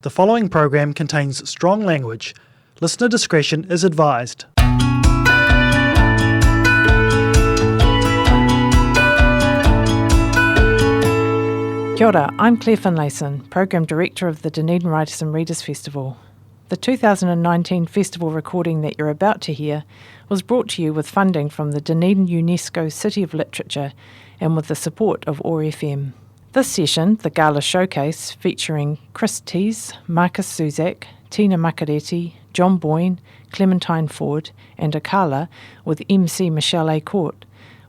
The following program contains strong language. Listener discretion is advised. Kia ora, I'm Claire Finlayson, Program Director of the Dunedin Writers and Readers Festival. The 2019 festival recording that you're about to hear was brought to you with funding from the Dunedin UNESCO City of Literature and with the support of OAR-FM. This session, the Gala Showcase, featuring Chris Tees, Markus Zusak, Tina Makereti, John Boyne, Clementine Ford and Akala with MC Michèle,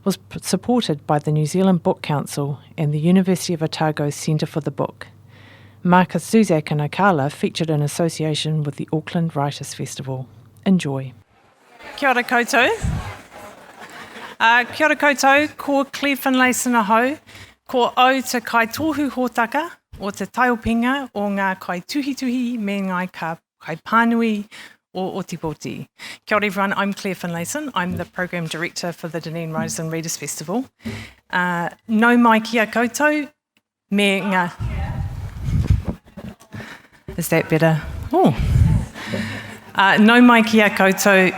was supported by the New Zealand Book Council and the University of Otago's Centre for the Book. Markus Zusak and Akala featured in association with the Auckland Writers Festival. Enjoy. Kia ora koutou. Kia ora koutou, ko Claire Finlayson ahau, ko au te kaitohu hōtaka o te taupinga o ngā kaituhituhi me ngai kai pānui o Otipoti. Kia ora everyone, I'm Claire Finlayson. I'm the Program Director for the Dunedin Writers and Readers Festival. Nau mai kia koutou, me ngā... Is that better? Oh. Nau mai kia koutou...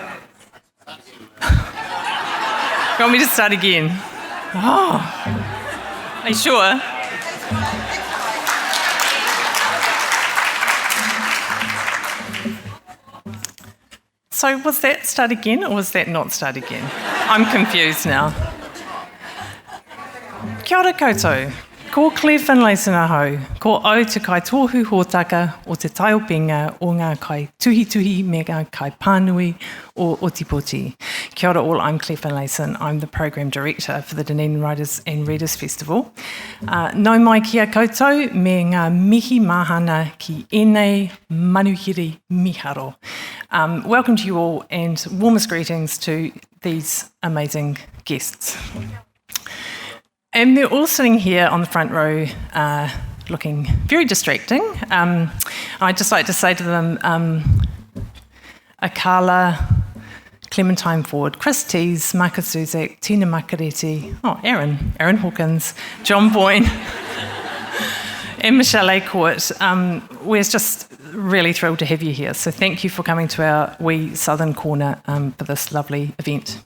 You want me to start again? Oh. Are you sure? So was that start again or was that not start again? I'm confused now. Kia ora koutou. Ko Claire Finlayson ahau, ko au te kaitohu hōtaka o te taupinga o ngā kai tuhituhi me ngā kai pānui o Otipoti. Kia ora all, I'm Claire Finlayson. I'm the Program Director for the Dunedin Writers and Readers Festival. Nau mai kia koutou me ngā mihi mahana ki ēnei manuhiri miharo. Welcome to you all and warmest greetings to these amazing guests. And they're all sitting here on the front row looking very distracting. I'd just like to say to them, Akala, Clementine Ford, Chris Tees, Markus Zusak, Tina Makereti, Aaron Hawkins, John Boyne, and Michèle. We're just really thrilled to have you here. So thank you for coming to our wee southern corner for this lovely event.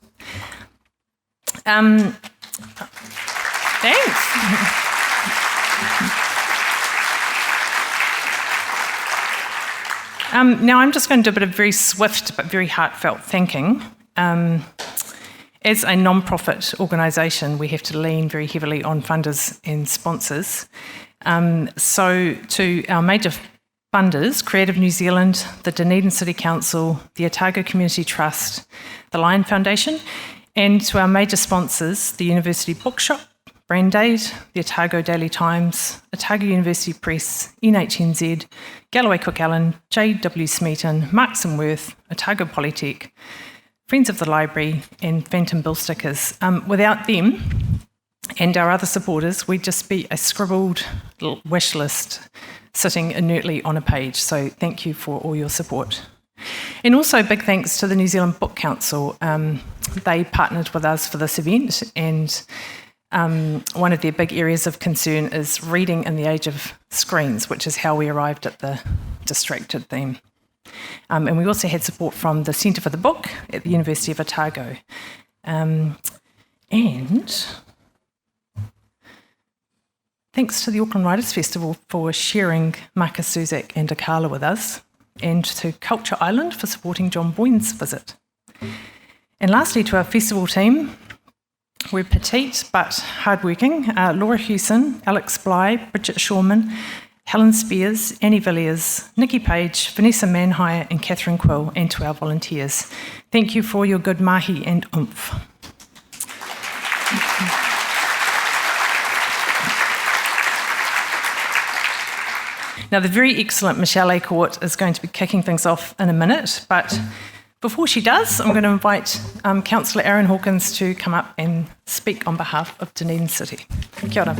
Thanks. Now I'm just going to do a bit of very swift but very heartfelt thanking. As a non-profit organisation, we have to lean very heavily on funders and sponsors. So to our major funders, Creative New Zealand, the Dunedin City Council, the Otago Community Trust, the Lion Foundation, and to our major sponsors, the University Bookshop, Brand Aid, the Otago Daily Times, Otago University Press, NHNZ, Galloway Cook Allen, J.W. Smeaton, Marks and Worth, Otago Polytech, Friends of the Library, and Phantom Bill Stickers. Without them and our other supporters, we'd just be a scribbled little wish list sitting inertly on a page. So thank you for all your support. And also big thanks to the New Zealand Book Council. They partnered with us for this event, and one of their big areas of concern is reading in the age of screens, which is how we arrived at the distracted theme. And we also had support from the Centre for the Book at the University of Otago. And thanks to the Auckland Writers Festival for sharing Markus Zusak and Akala with us, and to Culture Island for supporting John Boyne's visit. And lastly, to our festival team, we're petite but hardworking. Laura Hewson, Alex Bly, Bridget Shawman, Helen Spears, Annie Villiers, Nikki Page, Vanessa Manhire and Catherine Quill, and to our volunteers. Thank you for your good mahi and oomph. Now, the very excellent Michèle is going to be kicking things off in a minute, but before she does, I'm going to invite Councillor Aaron Hawkins to come up and speak on behalf of Dunedin City. Kia ora.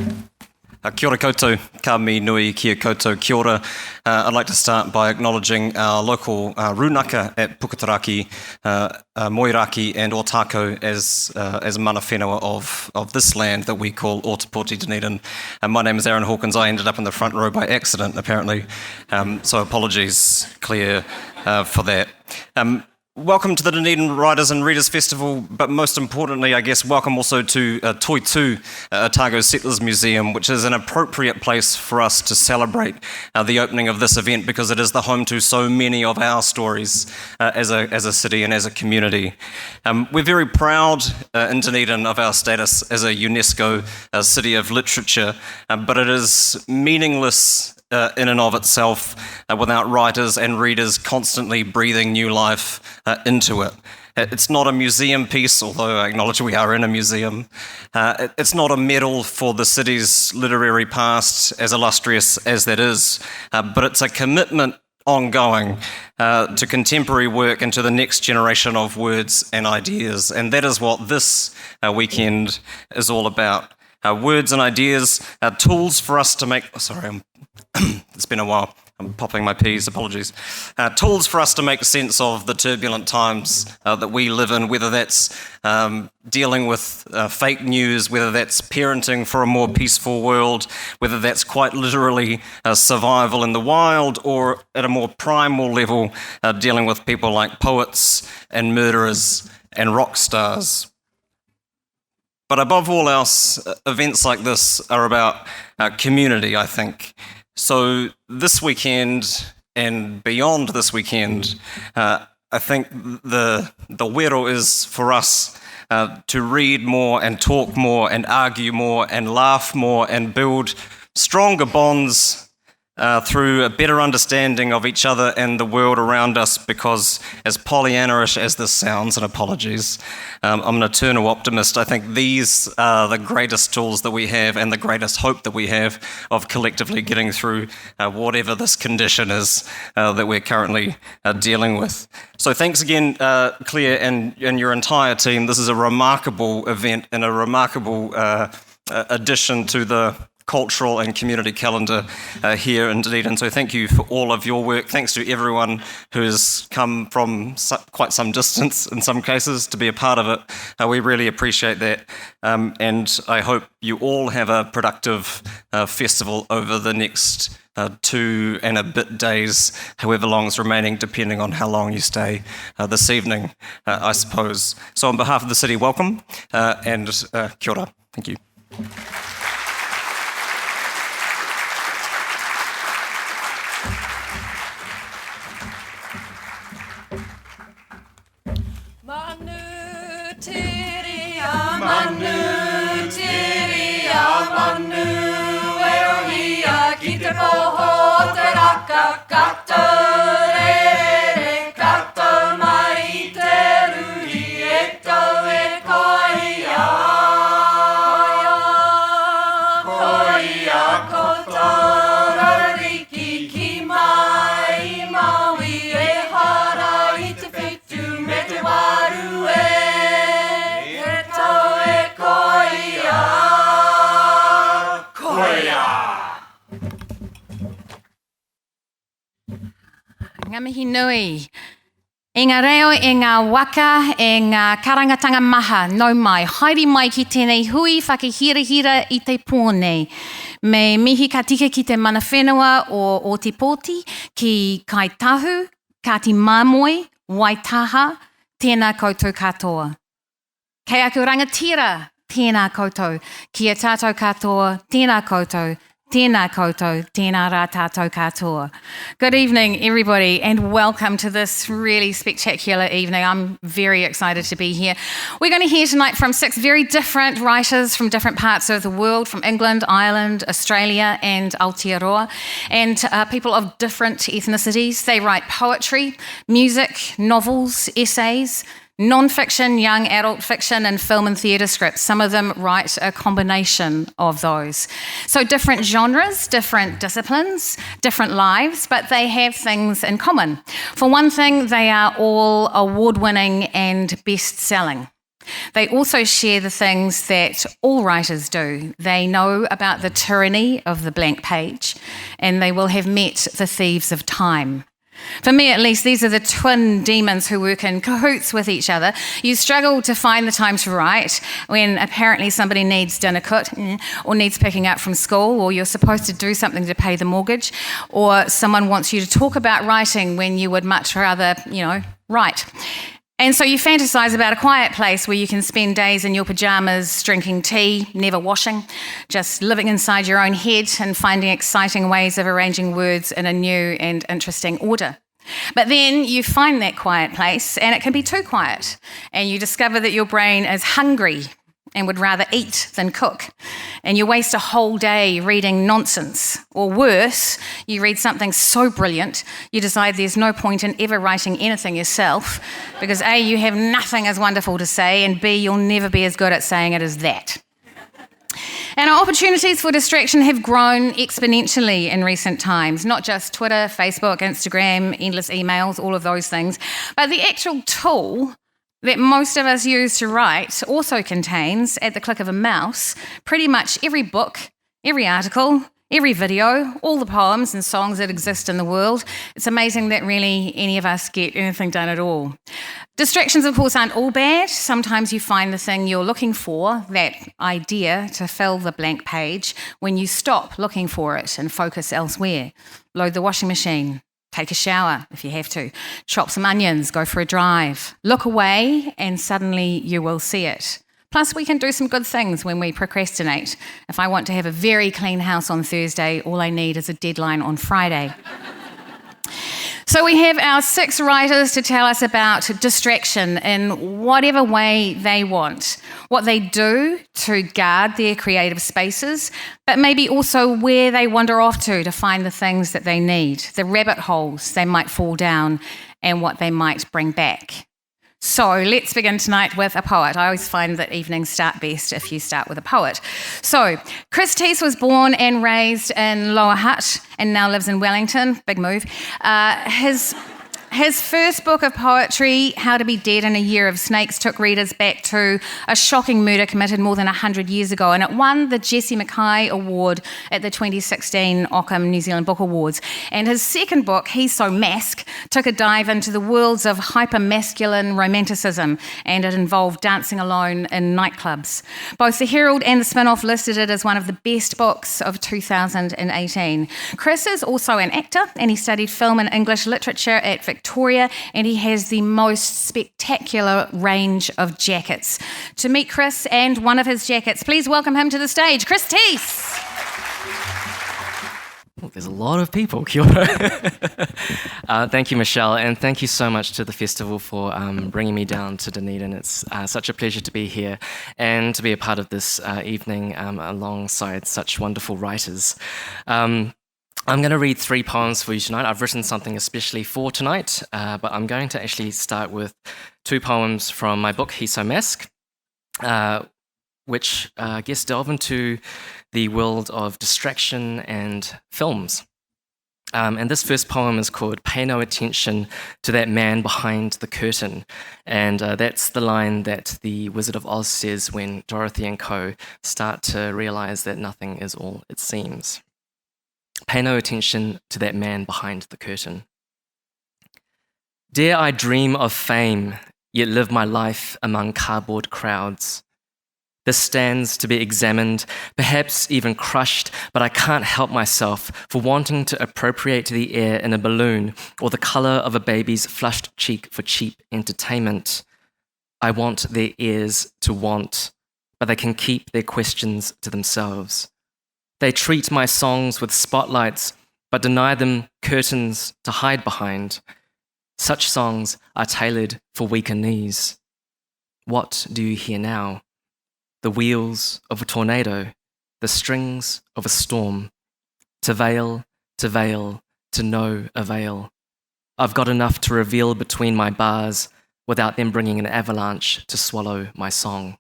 Kia ora koutou, ka mi nui kia koutou kia ora. I'd like to start by acknowledging our local rūnaka at Puketaraki, Moiraki and Otako as mana whenua of this land that we call Otapoti Dunedin. My name is Aaron Hawkins. I ended up in the front row by accident, apparently, so apologies, Claire, for that. Welcome to the Dunedin Writers and Readers Festival, but most importantly, I guess, welcome also to Toitū, Otago Settlers Museum, which is an appropriate place for us to celebrate the opening of this event because it is the home to so many of our stories as a city and as a community. We're very proud in Dunedin of our status as a UNESCO city of literature, but it is meaningless in and of itself without writers and readers constantly breathing new life into it. It's not a museum piece, although I acknowledge we are in a museum. It's not a medal for the city's literary past, as illustrious as that is, but it's a commitment ongoing to contemporary work and to the next generation of words and ideas. And that is what this weekend is all about. Words and ideas are tools for us to make... it's been a while. I'm popping my P's, apologies. Tools for us to make sense of the turbulent times that we live in, whether that's dealing with fake news, whether that's parenting for a more peaceful world, whether that's quite literally survival in the wild, or at a more primal level, dealing with people like poets and murderers and rock stars. But above all else, events like this are about community, I think. So this weekend and beyond this weekend, I think the wero is for us to read more and talk more and argue more and laugh more and build stronger bonds through a better understanding of each other and the world around us, because as Pollyanna-ish as this sounds, and apologies, I'm an eternal optimist. I think these are the greatest tools that we have and the greatest hope that we have of collectively getting through whatever this condition is that we're currently dealing with. So thanks again, Claire, and your entire team. This is a remarkable event and a remarkable addition to the cultural and community calendar here in Dunedin. So thank you for all of your work. Thanks to everyone who has come from quite some distance in some cases to be a part of it. We really appreciate that. And I hope you all have a productive festival over the next 2 and a bit days, however long is remaining, depending on how long you stay this evening, I suppose. So on behalf of the city, welcome and kia ora. Thank you. Ngā mihi nui. E ngā reo, e ngā waka, e ngā karangatanga maha, nau mai. Haere mai ki tēnei hui whakahira i te pōnei. Me mihi ka tika ki te mana whenua o te pōti, ki kai tahu, ka ti māmoe, waitaha, tēnā koutou katoa. Kei aku rangatira, tēnā koutou. Kia tātou katoa, tēnā koutou. Tēnā koutou, tēnā rā tātou katoa. Good evening, everybody, and welcome to this really spectacular evening. I'm very excited to be here. We're going to hear tonight from 6 very different writers from different parts of the world, from England, Ireland, Australia, and Aotearoa, and people of different ethnicities. They write poetry, music, novels, essays, non-fiction, young adult fiction, and film and theatre scripts. Some of them write a combination of those. So different genres, different disciplines, different lives, but they have things in common. For one thing, they are all award-winning and best-selling. They also share the things that all writers do. They know about the tyranny of the blank page, and they will have met the thieves of time. For me, at least, these are the twin demons who work in cahoots with each other. You struggle to find the time to write when apparently somebody needs dinner cooked or needs picking up from school, or you're supposed to do something to pay the mortgage, or someone wants you to talk about writing when you would much rather, write. And so you fantasize about a quiet place where you can spend days in your pajamas, drinking tea, never washing, just living inside your own head and finding exciting ways of arranging words in a new and interesting order. But then you find that quiet place and it can be too quiet, and you discover that your brain is hungry and would rather eat than cook. And you waste a whole day reading nonsense. Or worse, you read something so brilliant, you decide there's no point in ever writing anything yourself, because A, you have nothing as wonderful to say, and B, you'll never be as good at saying it as that. And our opportunities for distraction have grown exponentially in recent times, not just Twitter, Facebook, Instagram, endless emails, all of those things, but the actual tool that most of us use to write also contains, at the click of a mouse, pretty much every book, every article, every video, all the poems and songs that exist in the world. It's amazing that really any of us get anything done at all. Distractions, of course, aren't all bad. Sometimes you find the thing you're looking for, that idea to fill the blank page, when you stop looking for it and focus elsewhere. Load the washing machine. Take a shower if you have to. Chop some onions, go for a drive. Look away and suddenly you will see it. Plus, we can do some good things when we procrastinate. If I want to have a very clean house on Thursday, all I need is a deadline on Friday. So we have our 6 writers to tell us about distraction in whatever way they want, what they do to guard their creative spaces, but maybe also where they wander off to find the things that they need, the rabbit holes they might fall down, and what they might bring back. So let's begin tonight with a poet. I always find that evenings start best if you start with a poet. So Chris Teese was born and raised in Lower Hutt and now lives in Wellington. Big move. His first book of poetry, How to Be Dead in a Year of Snakes, took readers back to a shocking murder committed more than 100 years ago, and it won the Jesse Mackay Award at the 2016 Ockham New Zealand Book Awards. And his second book, He's So Mask, took a dive into the worlds of hyper-masculine romanticism, and it involved dancing alone in nightclubs. Both the Herald and the Spin-Off listed it as one of the best books of 2018. Chris is also an actor, and he studied film and English literature at Victoria, and he has the most spectacular range of jackets. To meet Chris and one of his jackets, please welcome him to the stage, Chris Teese. Well, there's a lot of people. Kia ora. Thank you, Michèle, and thank you so much to the festival for bringing me down to Dunedin. It's such a pleasure to be here and to be a part of this evening alongside such wonderful writers. I'm going to read 3 poems for you tonight. I've written something especially for tonight, but I'm going to actually start with 2 poems from my book, He's So Mask, which I guess delve into the world of distraction and films. And this first poem is called Pay No Attention to That Man Behind the Curtain. And that's the line that the Wizard of Oz says when Dorothy and co start to realize that nothing is all it seems. Pay no attention to that man behind the curtain. Dare I dream of fame, yet live my life among cardboard crowds? This stands to be examined, perhaps even crushed, but I can't help myself for wanting to appropriate the air in a balloon or the colour of a baby's flushed cheek for cheap entertainment. I want their ears to want, but they can keep their questions to themselves. They treat my songs with spotlights, but deny them curtains to hide behind. Such songs are tailored for weaker knees. What do you hear now? The wheels of a tornado, the strings of a storm. To veil, to no avail. I've got enough to reveal between my bars without them bringing an avalanche to swallow my song.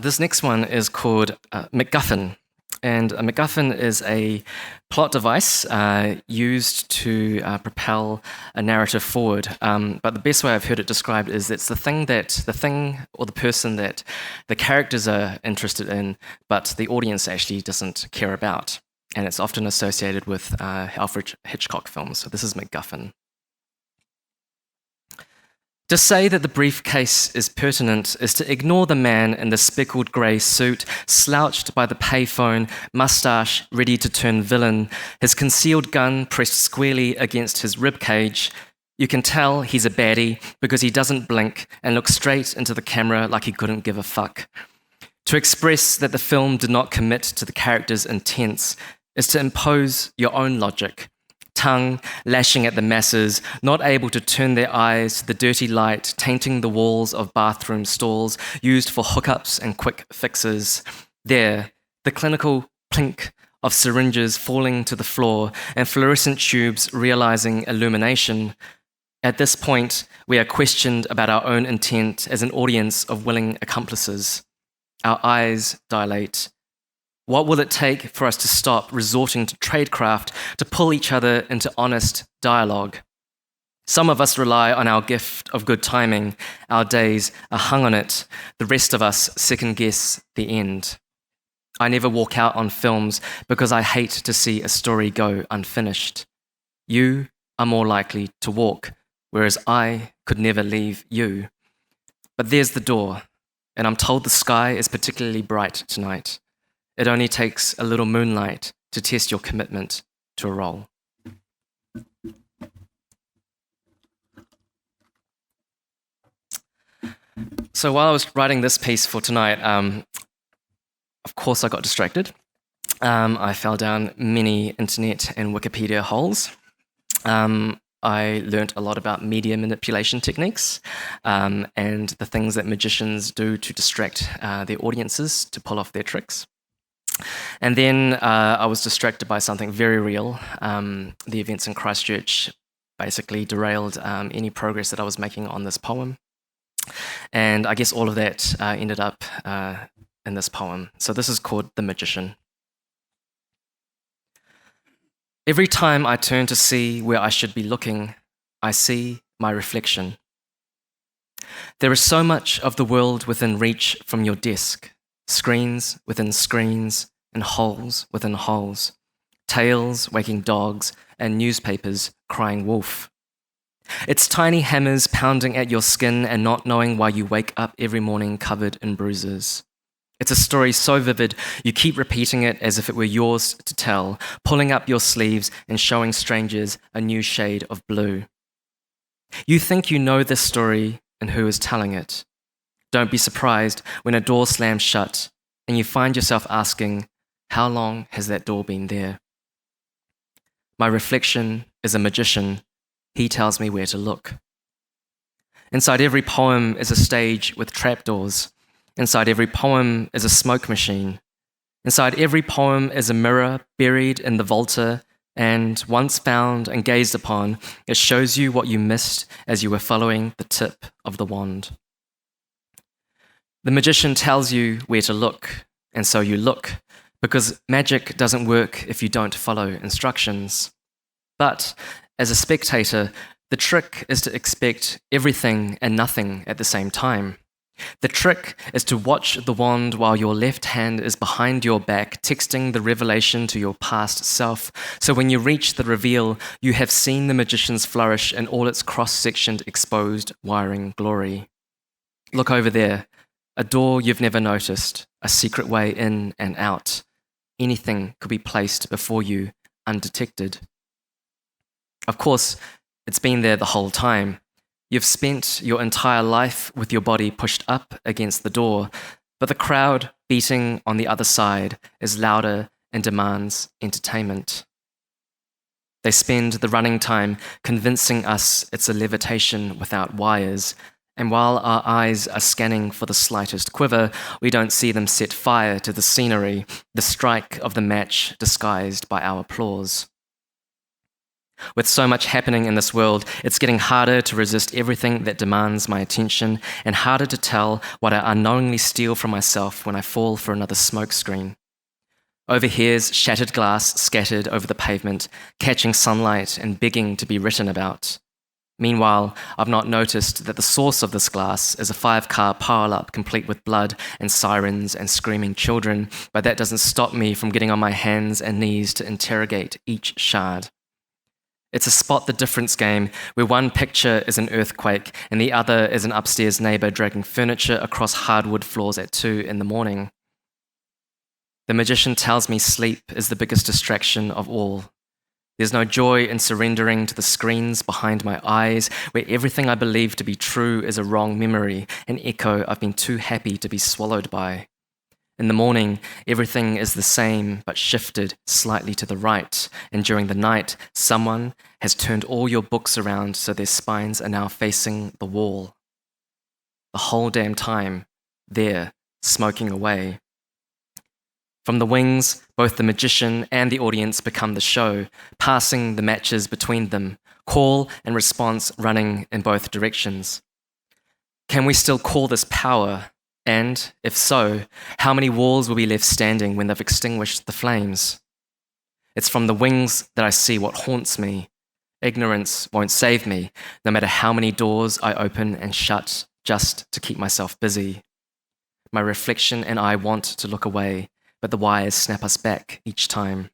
This next one is called MacGuffin. And a MacGuffin is a plot device used to propel a narrative forward. But the best way I've heard it described is it's the thing or the person that the characters are interested in, but the audience actually doesn't care about. And it's often associated with Alfred Hitchcock films. So this is MacGuffin. To say that the briefcase is pertinent is to ignore the man in the speckled grey suit, slouched by the payphone, moustache ready to turn villain, his concealed gun pressed squarely against his ribcage. You can tell he's a baddie because he doesn't blink and looks straight into the camera like he couldn't give a fuck. To express that the film did not commit to the character's intents is to impose your own logic. Tongue lashing at the masses, not able to turn their eyes to the dirty light tainting the walls of bathroom stalls used for hookups and quick fixes. There, the clinical plink of syringes falling to the floor and fluorescent tubes realizing illumination. At this point, we are questioned about our own intent as an audience of willing accomplices. Our eyes dilate. What will it take for us to stop resorting to tradecraft to pull each other into honest dialogue? Some of us rely on our gift of good timing. Our days are hung on it. The rest of us second-guess the end. I never walk out on films because I hate to see a story go unfinished. You are more likely to walk, whereas I could never leave you. But there's the door, and I'm told the sky is particularly bright tonight. It only takes a little moonlight to test your commitment to a role. So while I was writing this piece for tonight, of course I got distracted. I fell down many internet and Wikipedia holes. I learnt a lot about media manipulation techniques and the things that magicians do to distract their audiences to pull off their tricks. And then I was distracted by something very real. The events in Christchurch basically derailed any progress that I was making on this poem. And I guess all of that ended up in this poem. So this is called The Magician. Every time I turn to see where I should be looking, I see my reflection. There is so much of the world within reach from your desk. Screens within screens and holes within holes, tails wagging dogs and newspapers crying wolf. It's tiny hammers pounding at your skin and not knowing why you wake up every morning covered in bruises. It's a story so vivid you keep repeating it as if it were yours to tell, pulling up your sleeves and showing strangers a new shade of blue. You think you know this story and who is telling it. Don't be surprised when a door slams shut and you find yourself asking, how long has that door been there? My reflection is a magician. He tells me where to look. Inside every poem is a stage with trapdoors. Inside every poem is a smoke machine. Inside every poem is a mirror buried in the volta, and once found and gazed upon, it shows you what you missed as you were following the tip of the wand. The magician tells you where to look, and so you look, because magic doesn't work if you don't follow instructions. But as a spectator, the trick is to expect everything and nothing at the same time. The trick is to watch the wand while your left hand is behind your back, texting the revelation to your past self. So when you reach the reveal, you have seen the magician's flourish in all its cross-sectioned, exposed, wiring glory. Look over there. A door you've never noticed, a secret way in and out. Anything could be placed before you, undetected. Of course, it's been there the whole time. You've spent your entire life with your body pushed up against the door, but the crowd beating on the other side is louder and demands entertainment. They spend the running time convincing us it's a levitation without wires, and while our eyes are scanning for the slightest quiver, we don't see them set fire to the scenery, the strike of the match disguised by our applause. With so much happening in this world, it's getting harder to resist everything that demands my attention and harder to tell what I unknowingly steal from myself when I fall for another smokescreen. overhears shattered glass scattered over the pavement, catching sunlight and begging to be written about. Meanwhile, I've not noticed that the source of this glass is a 5-car pile-up complete with blood and sirens and screaming children, but that doesn't stop me from getting on my hands and knees to interrogate each shard. It's a spot the difference game where one picture is an earthquake and the other is an upstairs neighbour dragging furniture across hardwood floors at 2 a.m. The magician tells me sleep is the biggest distraction of all. There's no joy in surrendering to the screens behind my eyes, where everything I believe to be true is a wrong memory, an echo I've been too happy to be swallowed by. In the morning, everything is the same, but shifted slightly to the right, and during the night, someone has turned all your books around so their spines are now facing the wall. The whole damn time, there, smoking away. From the wings, both the magician and the audience become the show, passing the matches between them, call and response running in both directions. Can we still call this power? And, if so, how many walls will be left standing when they've extinguished the flames? It's from the wings that I see what haunts me. Ignorance won't save me, no matter how many doors I open and shut just to keep myself busy. My reflection and I want to look away, but the wires snap us back each time.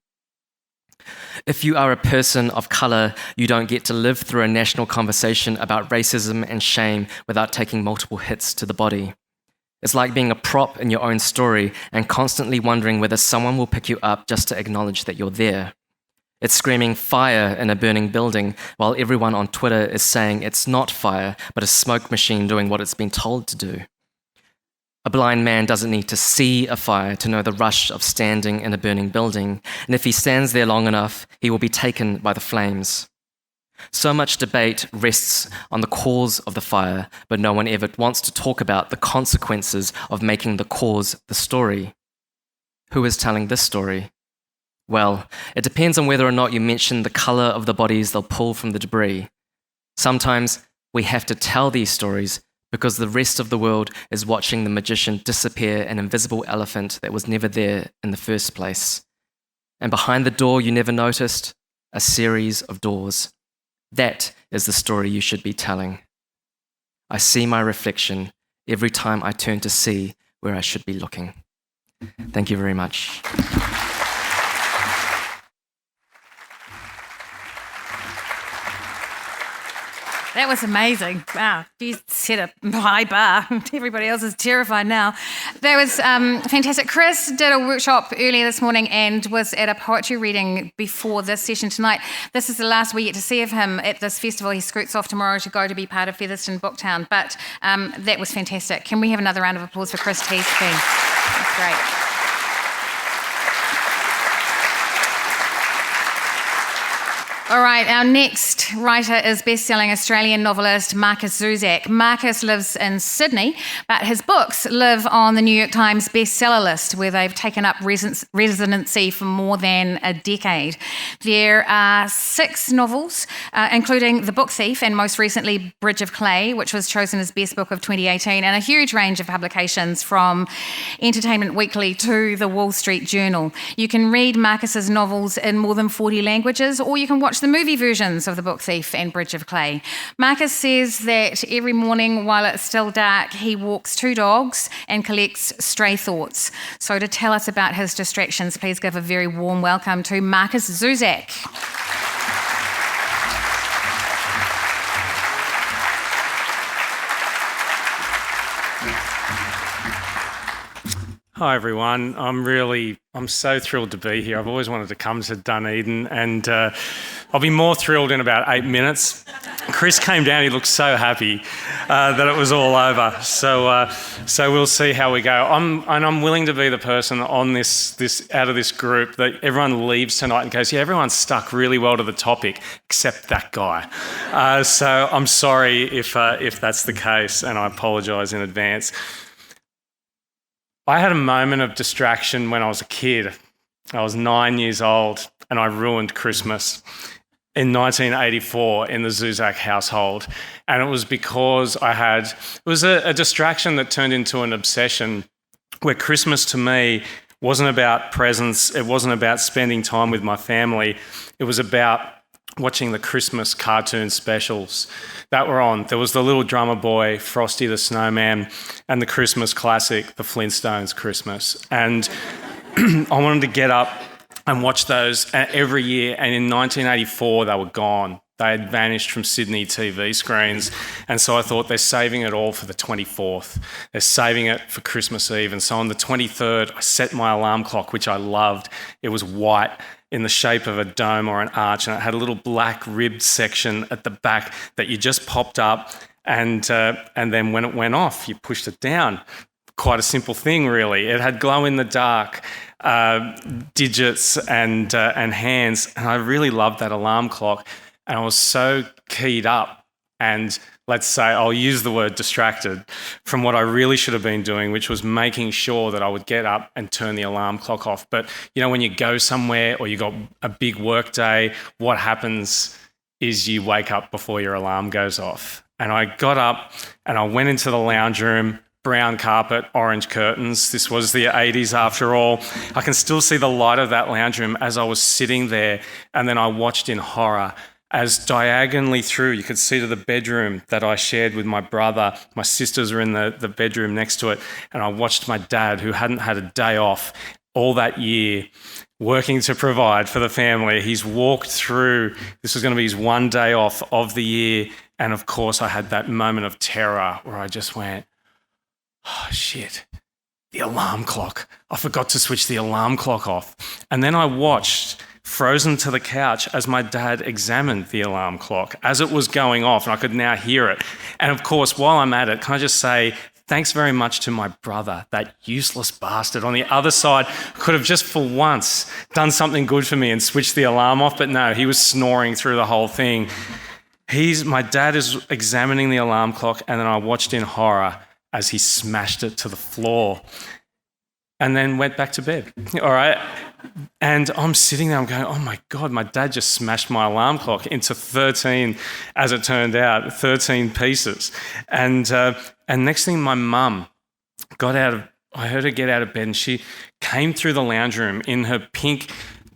If you are a person of colour, you don't get to live through a national conversation about racism and shame without taking multiple hits to the body. It's like being a prop in your own story and constantly wondering whether someone will pick you up just to acknowledge that you're there. It's screaming fire in a burning building while everyone on Twitter is saying it's not fire, but a smoke machine doing what it's been told to do. A blind man doesn't need to see a fire to know the rush of standing in a burning building, and if he stands there long enough, he will be taken by the flames. So much debate rests on the cause of the fire, but no one ever wants to talk about the consequences of making the cause the story. Who is telling this story? Well, it depends on whether or not you mention the colour of the bodies they'll pull from the debris. Sometimes we have to tell these stories because the rest of the world is watching the magician disappear an invisible elephant that was never there in the first place. And behind the door you never noticed, a series of doors. That is the story you should be telling. I see my reflection every time I turn to see where I should be looking. Thank you very much. That was amazing. Wow, you set a high bar. Everybody else is terrified now. That was fantastic. Chris did a workshop earlier this morning and was at a poetry reading before this session tonight. This is the last we get to see of him at this festival. He scoots off tomorrow to go to be part of Featherston Booktown. But that was fantastic. Can we have another round of applause for Chris Teaspoon? That's great. All right, our next writer is best-selling Australian novelist Markus Zusak. Markus lives in Sydney, but his books live on the New York Times bestseller list, where they've taken up residency for more than a decade. There are 6 novels, including The Book Thief and most recently Bridge of Clay, which was chosen as Best Book of 2018, and a huge range of publications from Entertainment Weekly to the Wall Street Journal. You can read Markus's novels in more than 40 languages, or you can watch the movie versions of The Book Thief and Bridge of Clay. Markus says that every morning while it's still dark, he walks 2 dogs and collects stray thoughts. So to tell us about his distractions, please give a very warm welcome to Markus Zusak. Hi everyone, I'm so thrilled to be here. I've always wanted to come to Dunedin and I'll be more thrilled in about 8 minutes. Chris came down, he looked so happy that it was all over. So we'll see how we go. I'm willing to be the person on this out of this group that everyone leaves tonight and goes, yeah, everyone's stuck really well to the topic except that guy. So I'm sorry if that's the case, and I apologise in advance. I had a moment of distraction when I was a kid. I was 9 years old and I ruined Christmas in 1984 in the Zusak household. And it was because it was a distraction that turned into an obsession where Christmas to me It wasn't about presents. It wasn't about spending time with my family. It was about watching the Christmas cartoon specials that were on. There was the Little Drummer Boy, Frosty the Snowman, and the Christmas classic, the Flintstones Christmas. And I wanted to get up and watch those every year. And in 1984, they were gone. They had vanished from Sydney TV screens. And so I thought they're saving it all for the 24th. They're saving it for Christmas Eve. And so on the 23rd, I set my alarm clock, which I loved. It was white in the shape of a dome or an arch, and it had a little black ribbed section at the back that you just popped up. And then when it went off, you pushed it down. Quite a simple thing, really. It had glow-in-the-dark digits and hands. And I really loved that alarm clock. And I was so keyed up and, let's say, I'll use the word distracted from what I really should have been doing, which was making sure that I would get up and turn the alarm clock off. But, you know, when you go somewhere or you got a big work day, what happens is you wake up before your alarm goes off. And I got up and I went into the lounge room, brown carpet, orange curtains. This was the 80s after all. I can still see the light of that lounge room as I was sitting there, and then I watched in horror as diagonally through, you could see to the bedroom that I shared with my brother. My sisters were in the bedroom next to it, and I watched my dad, who hadn't had a day off all that year, working to provide for the family. He's walked through, this was going to be his one day off of the year, and of course I had that moment of terror where I just went, oh shit, the alarm clock. I forgot to switch the alarm clock off. And then I watched, frozen to the couch, as my dad examined the alarm clock as it was going off, and I could now hear it. And of course, while I'm at it, can I just say thanks very much to my brother, that useless bastard on the other side could have just for once done something good for me and switched the alarm off, but no, he was snoring through the whole thing. My dad is examining the alarm clock, and then I watched in horror as he smashed it to the floor and then went back to bed. All right. And I'm sitting there, I'm going, oh my God, my dad just smashed my alarm clock into 13, as it turned out, 13 pieces. And next thing, my mum I heard her get out of bed, and she came through the lounge room in her pink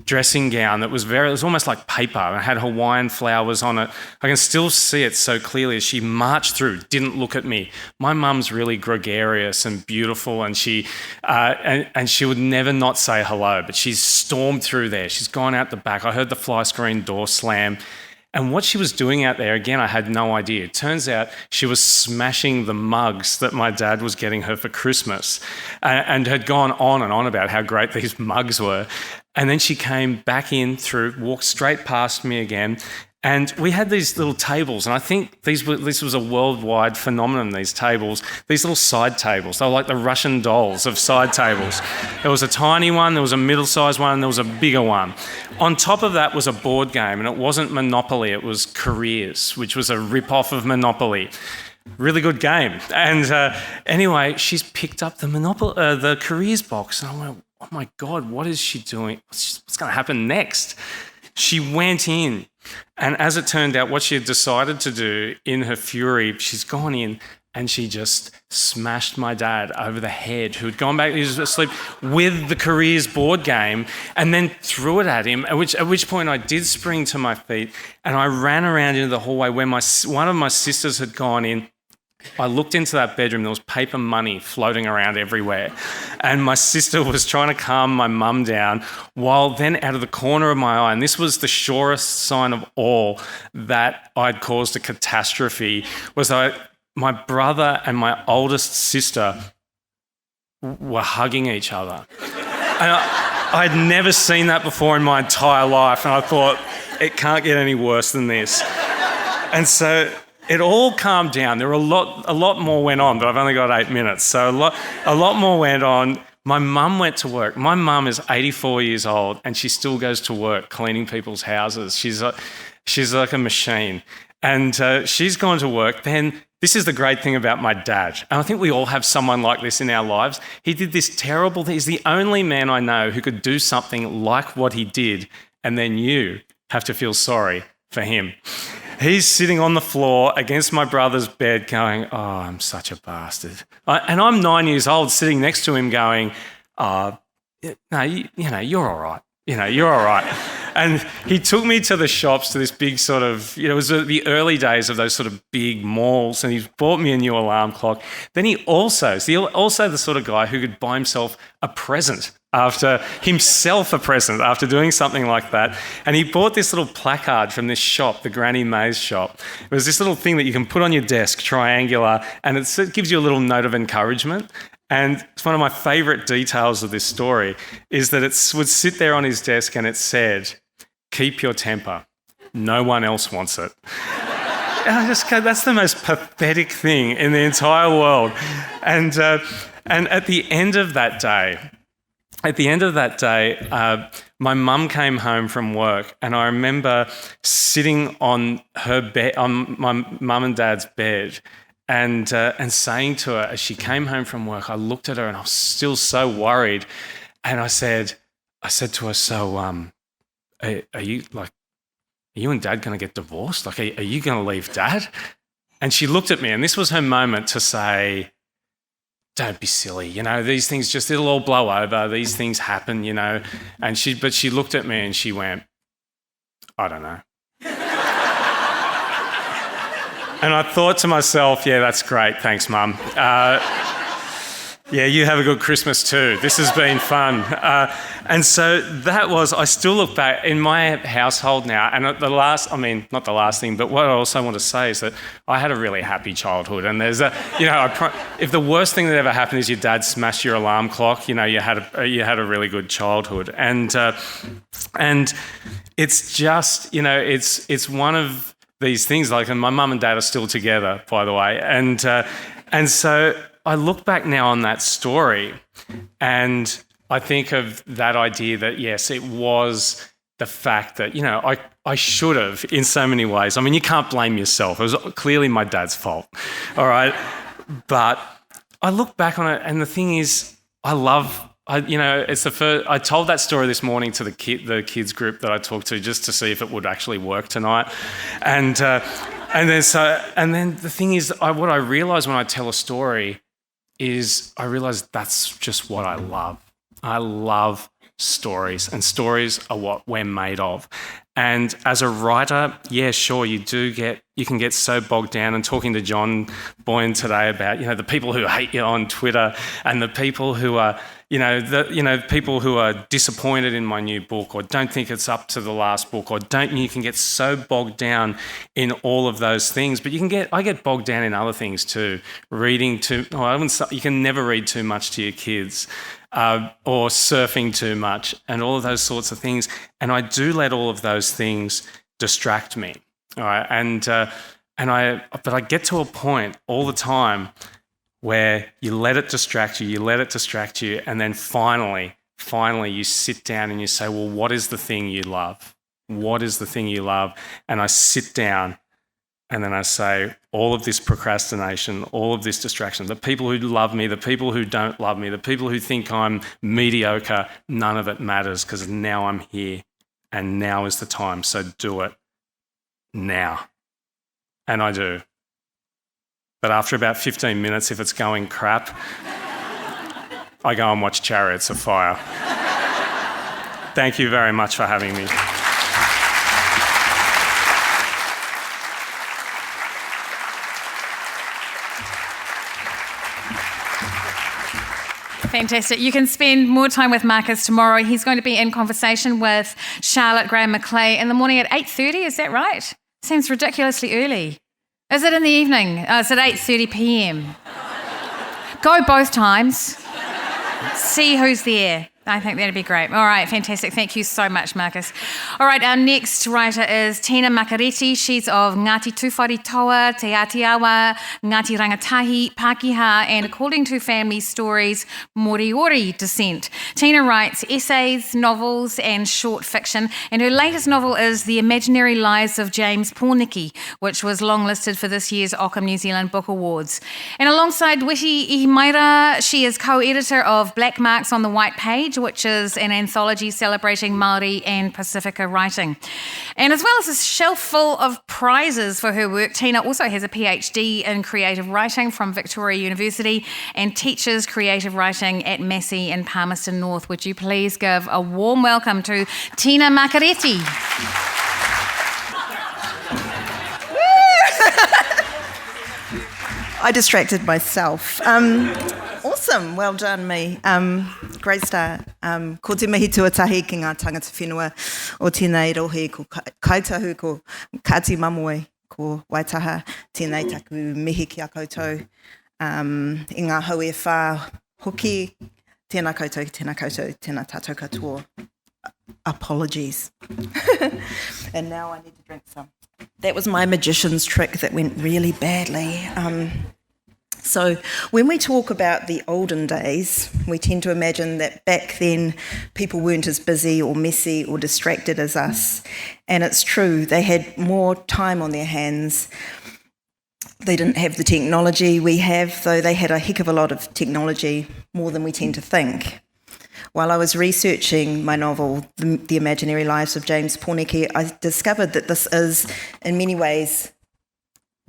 dressing gown that was it was almost like paper. It had Hawaiian flowers on it. I can still see it so clearly as she marched through, didn't look at me. My mum's really gregarious and beautiful, and she would never not say hello, but she's stormed through there. She's gone out the back. I heard the fly screen door slam. And what she was doing out there, again, I had no idea. It turns out she was smashing the mugs that my dad was getting her for Christmas, and had gone on and on about how great these mugs were. And then she came back in through, walked straight past me again, and we had these little tables, and I think this was a worldwide phenomenon, these tables, these little side tables. They were like the Russian dolls of side tables. There was a tiny one, there was a middle-sized one, and there was a bigger one. On top of that was a board game, and it wasn't Monopoly, it was Careers, which was a rip-off of Monopoly. Really good game. And anyway, she's picked up the Careers box, and I went, oh my God, what is she doing? What's going to happen next? She went in, and as it turned out, what she had decided to do in her fury, she's gone in and she just smashed my dad over the head, who had gone back, he was asleep, with the Careers board game, and then threw it at him, at which point I did spring to my feet, and I ran around into the hallway where one of my sisters had gone in. I looked into that bedroom, there was paper money floating around everywhere. And my sister was trying to calm my mum down, while then out of the corner of my eye, and this was the surest sign of all that I'd caused a catastrophe, was that my brother and my oldest sister were hugging each other. And I'd never seen that before in my entire life, and I thought, it can't get any worse than this. And so it all calmed down. There were a lot more went on, but I've only got 8 minutes. So a lot more went on. My mum went to work. My mum is 84 years old, and she still goes to work cleaning people's houses. She's like a machine. And she's gone to work. Then this is the great thing about my dad. And I think we all have someone like this in our lives. He did this terrible thing. He's the only man I know who could do something like what he did, and then you have to feel sorry for him. He's sitting on the floor against my brother's bed going, oh, I'm such a bastard. And I'm 9 years old sitting next to him going, no, you're all right. You're all right. And he took me to the shops, to this big sort of, it was the early days of those sort of big malls, and he bought me a new alarm clock. Then he also the sort of guy who could buy himself a present after doing something like that. And he bought this little placard from this shop, the Granny May's shop. It was this little thing that you can put on your desk, triangular, and it gives you a little note of encouragement. And it's one of my favourite details of this story is that it would sit there on his desk and it said, "Keep your temper. No one else wants it." And I just go, that's the most pathetic thing in the entire world. And at the end of that day, my mum came home from work, and I remember sitting on her bed, on my mum and dad's bed, and saying to her as she came home from work, I looked at her and I was still so worried, and I said to her, "So, are you and Dad going to get divorced? Like, are you going to leave Dad?" And she looked at me, and this was her moment to say, "Don't be silly, these things it'll all blow over. These things happen, And she looked at me and she went, "I don't know." And I thought to myself, yeah, that's great. Thanks, Mum. Yeah, you have a good Christmas too. This has been fun. And so I still look back in my household now, and not the last thing, but what I also want to say is that I had a really happy childhood. And there's if the worst thing that ever happened is your dad smashed your alarm clock, you had a really good childhood. And it's just, it's one of these things, and my mum and dad are still together, by the way. And so I look back now on that story and I think of that idea that, yes, it was the fact that, I should have in so many ways. I mean, you can't blame yourself. It was clearly my dad's fault, all right? But I look back on it and the thing is, it's the first. I told that story this morning to the kids group that I talked to just to see if it would actually work tonight, and then the thing is, what I realise when I tell a story is I realise that's just what I love. I love stories, and stories are what we're made of. And as a writer, yeah, sure, you can get so bogged down. And talking to John Boyne today about, the people who hate you on Twitter and the people who are, people who are disappointed in my new book or don't think it's up to the last book you can get so bogged down in all of those things. But I get bogged down in other things too. You can never read too much to your kids. Or surfing too much and all of those sorts of things. And I do let all of those things distract me. All right. But I get to a point all the time where you let it distract you, and then finally you sit down and you say, well, what is the thing you love? What is the thing you love? And I sit down and then I say, all of this procrastination, all of this distraction, the people who love me, the people who don't love me, the people who think I'm mediocre, none of it matters because now I'm here and now is the time. So do it now. And I do. But after about 15 minutes, if it's going crap, I go and watch Chariots of Fire. Thank you very much for having me. Fantastic. You can spend more time with Markus tomorrow. He's going to be in conversation with Charlotte Graham-McClay in the morning at 8:30. Is that right? Seems ridiculously early. Is it in the evening? It's at 8:30 p.m. Go both times. See who's there. I think that'd be great. All right, fantastic. Thank you so much, Markus. All right, our next writer is Tina Makereti. She's of Ngāti Tuwharetoa, Te Atiawa, Ngāti Rangatahi, Pākehā, and according to family stories, Moriori descent. Tina writes essays, novels, and short fiction, and her latest novel is The Imaginary Lives of James Pornicki, which was longlisted for this year's Ockham New Zealand Book Awards. And alongside Witi Ihimaira, she is co-editor of Black Marks on the White Page, Knowledge, which is an anthology celebrating Māori and Pasifika writing. And as well as a shelf full of prizes for her work, Tina also has a PhD in creative writing from Victoria University and teaches creative writing at Massey in Palmerston North. Would you please give a warm welcome to Tina Makereti. I distracted myself. Awesome, well done me. Great start. Ko te mihi tuatahi ki ngā tangata whenua o tēnei rohe ko kaitahu ko Kati Mamoe ko Waitaha, tēnei taku mihi ki a koutou. I ngā haue whā hoki, tēnā koutou, tēnā tātou katoa. Apologies. And now I need to drink some. That was my magician's trick that went really badly. So when we talk about the olden days, we tend to imagine that back then people weren't as busy or messy or distracted as us. And it's true, they had more time on their hands. They didn't have the technology we have, though they had a heck of a lot of technology, more than we tend to think. While I was researching my novel, The Imaginary Lives of James Porneke, I discovered that this is, in many ways,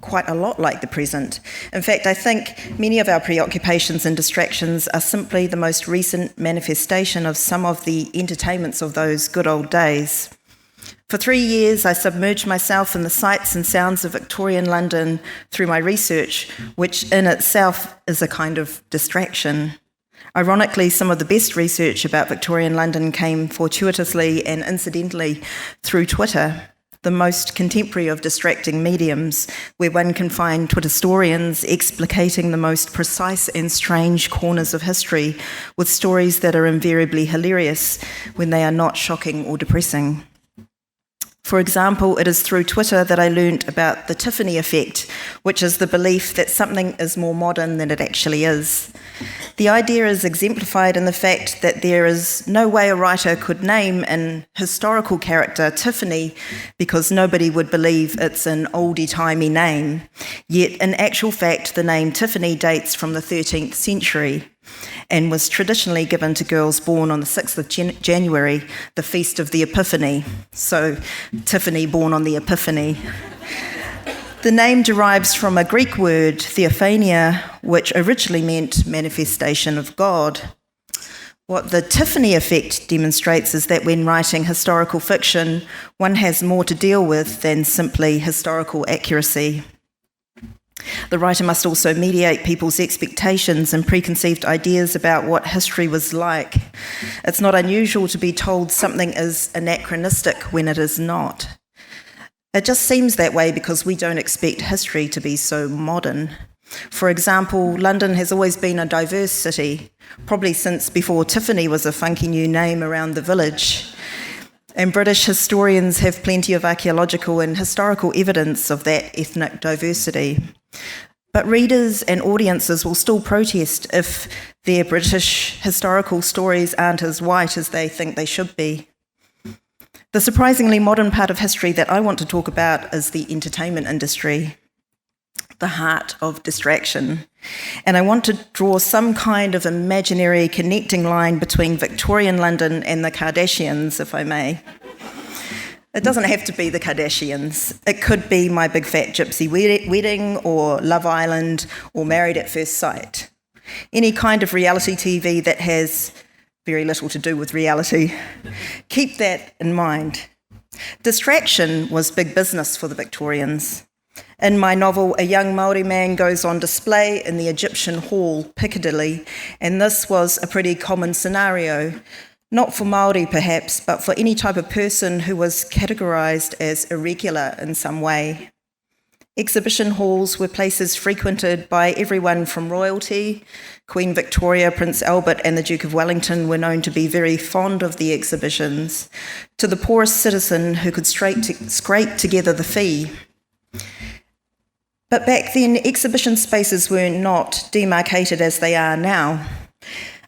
quite a lot like the present. In fact, I think many of our preoccupations and distractions are simply the most recent manifestation of some of the entertainments of those good old days. For 3 years, I submerged myself in the sights and sounds of Victorian London through my research, which in itself is a kind of distraction. Ironically, some of the best research about Victorian London came fortuitously and incidentally through Twitter, the most contemporary of distracting mediums, where one can find Twitterstorians explicating the most precise and strange corners of history with stories that are invariably hilarious when they are not shocking or depressing. For example, it is through Twitter that I learnt about the Tiffany effect, which is the belief that something is more modern than it actually is. The idea is exemplified in the fact that there is no way a writer could name an historical character Tiffany because nobody would believe it's an oldie-timey name. Yet, in actual fact, the name Tiffany dates from the 13th century and was traditionally given to girls born on the 6th of January, the feast of the Epiphany. So, Tiffany born on the Epiphany. The name derives from a Greek word, theophania, which originally meant manifestation of God. What the Tiffany effect demonstrates is that when writing historical fiction, one has more to deal with than simply historical accuracy. The writer must also mediate people's expectations and preconceived ideas about what history was like. It's not unusual to be told something is anachronistic when it is not. It just seems that way because we don't expect history to be so modern. For example, London has always been a diverse city, probably since before Tiffany was a funky new name around the village. And British historians have plenty of archaeological and historical evidence of that ethnic diversity. But readers and audiences will still protest if their British historical stories aren't as white as they think they should be. The surprisingly modern part of history that I want to talk about is the entertainment industry, the heart of distraction. And I want to draw some kind of imaginary connecting line between Victorian London and the Kardashians, if I may. It doesn't have to be the Kardashians. It could be My Big Fat Gypsy Wedding or Love Island or Married at First Sight. Any kind of reality TV that has very little to do with reality. Keep that in mind. Distraction was big business for the Victorians. In my novel, a young Māori man goes on display in the Egyptian Hall, Piccadilly, and this was a pretty common scenario. Not for Māori perhaps, but for any type of person who was categorised as irregular in some way. Exhibition halls were places frequented by everyone from royalty. Queen Victoria, Prince Albert and the Duke of Wellington were known to be very fond of the exhibitions, to the poorest citizen who could scrape together the fee. But back then, exhibition spaces were not demarcated as they are now.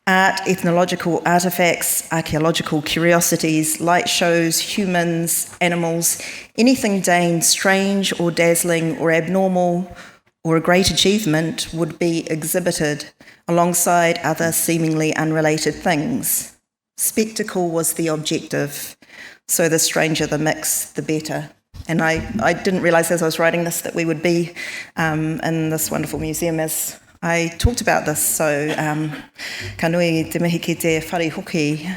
Art, ethnological artefacts, archaeological curiosities, light shows, humans, animals, anything deemed strange or dazzling or abnormal or a great achievement would be exhibited alongside other seemingly unrelated things. Spectacle was the objective, so the stranger the mix, the better. And I didn't realise as I was writing this that we would be in this wonderful museum as I talked about this. So, ka nui te mihi ki te whare hoki.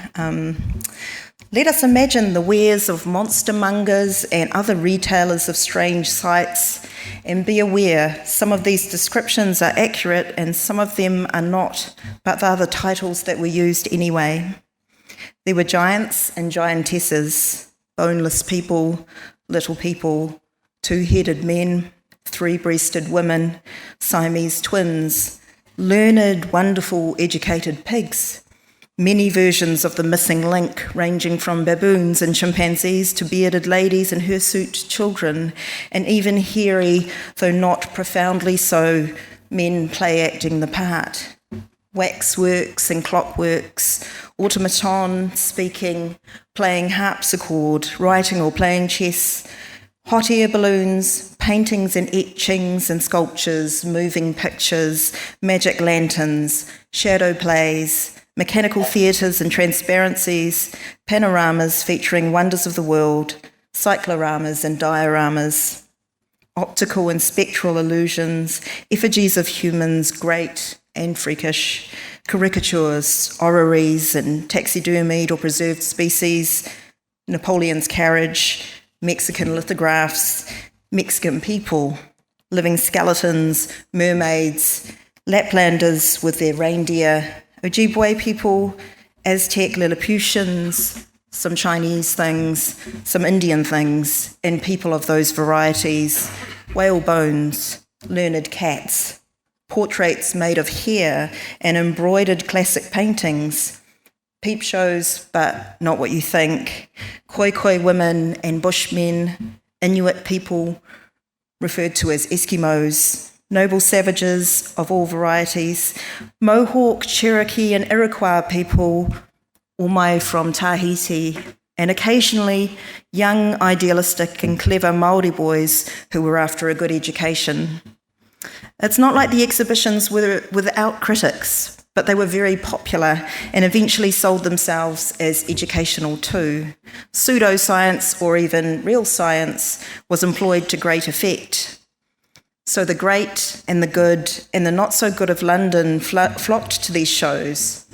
Let us imagine the wares of monster mongers and other retailers of strange sights, and be aware some of these descriptions are accurate and some of them are not, but they're the titles that were used anyway. There were giants and giantesses, boneless people, little people, two-headed men, three-breasted women, Siamese twins, learned, wonderful, educated pigs, many versions of the missing link, ranging from baboons and chimpanzees to bearded ladies and hirsute children, and even hairy, though not profoundly so, men play-acting the part. Waxworks and clockworks, automaton speaking, playing harpsichord, writing or playing chess, hot air balloons, paintings and etchings and sculptures, moving pictures, magic lanterns, shadow plays, mechanical theatres and transparencies, panoramas featuring wonders of the world, cycloramas and dioramas, optical and spectral illusions, effigies of humans, great and freakish, caricatures, orreries and taxidermied or preserved species, Napoleon's carriage, Mexican lithographs, Mexican people, living skeletons, mermaids, Laplanders with their reindeer, Ojibwe people, Aztec Lilliputians, some Chinese things, some Indian things, and people of those varieties, whale bones, learned cats, portraits made of hair and embroidered classic paintings, peep shows, but not what you think, Khoi women and Bushmen, Inuit people, referred to as Eskimos, noble savages of all varieties, Mohawk, Cherokee and Iroquois people, Omai from Tahiti, and occasionally young, idealistic and clever Māori boys who were after a good education. It's not like the exhibitions were without critics, but they were very popular and eventually sold themselves as educational too. Pseudoscience, or even real science, was employed to great effect. So the great and the good and the not so good of London flocked to these shows.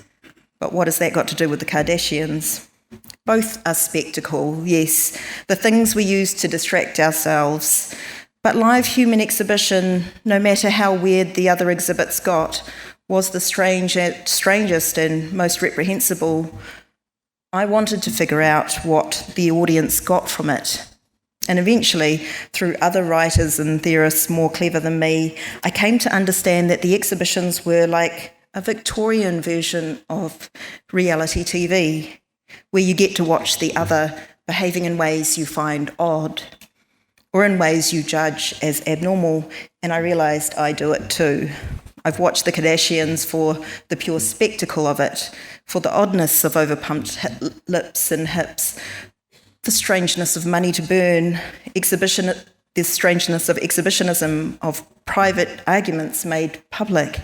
But what has that got to do with the Kardashians? Both are spectacle, yes, the things we use to distract ourselves. But live human exhibition, no matter how weird the other exhibits got, was the strangest and most reprehensible. I wanted to figure out what the audience got from it. And eventually, through other writers and theorists more clever than me, I came to understand that the exhibitions were like a Victorian version of reality TV, where you get to watch the other behaving in ways you find odd, or in ways you judge as abnormal, and I realised I do it too. I've watched the Kardashians for the pure spectacle of it, for the oddness of overpumped lips and hips, the strangeness of money to burn, the strangeness of exhibitionism, of private arguments made public.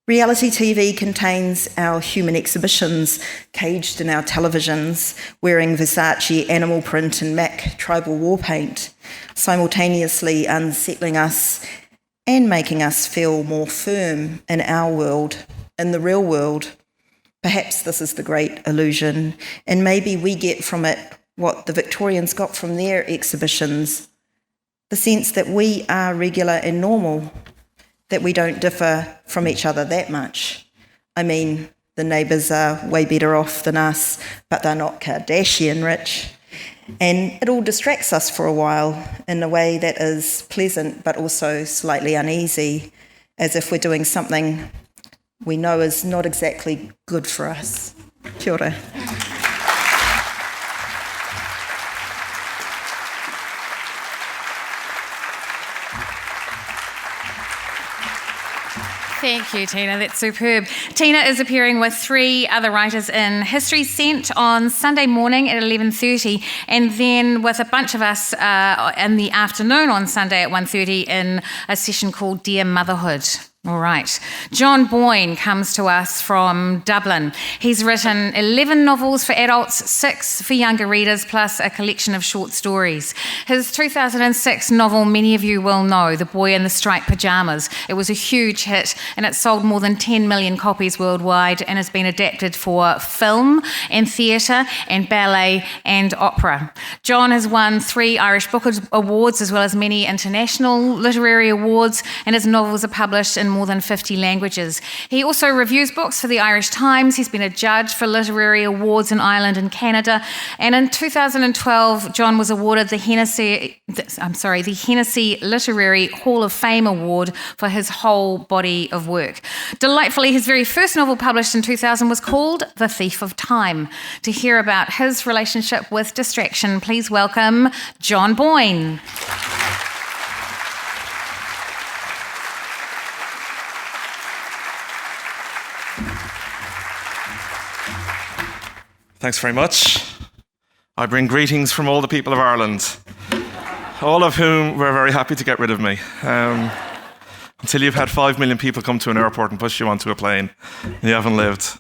Reality TV contains our human exhibitions, caged in our televisions, wearing Versace animal print and MAC tribal war paint, simultaneously unsettling us and making us feel more firm in our world, in the real world. Perhaps this is the great illusion, and maybe we get from it what the Victorians got from their exhibitions, the sense that we are regular and normal, that we don't differ from each other that much. I mean, the neighbours are way better off than us, but they're not Kardashian rich. And it all distracts us for a while in a way that is pleasant but also slightly uneasy, as if we're doing something we know is not exactly good for us. Kia ora. Thank you, Tina. That's superb. Tina is appearing with 3 other writers in History Sent on Sunday morning at 11:30, and then with a bunch of us in the afternoon on Sunday at 1:30 in a session called Dear Motherhood. All right. John Boyne comes to us from Dublin. He's written 11 novels for adults, 6 for younger readers, plus a collection of short stories. His 2006 novel, many of you will know, The Boy in the Striped Pyjamas. It was a huge hit, and it sold more than 10 million copies worldwide and has been adapted for film and theatre and ballet and opera. John has won 3 Irish Book Awards as well as many international literary awards, and his novels are published in more than 50 languages. He also reviews books for the Irish Times. He's been a judge for literary awards in Ireland and Canada. And in 2012, John was awarded the Hennessy Literary Hall of Fame Award for his whole body of work. Delightfully, his very first novel published in 2000 was called The Thief of Time. To hear about his relationship with distraction, please welcome John Boyne. Thanks very much. I bring greetings from all the people of Ireland, all of whom were very happy to get rid of me. Until you've had 5 million people come to an airport and push you onto a plane, you haven't lived.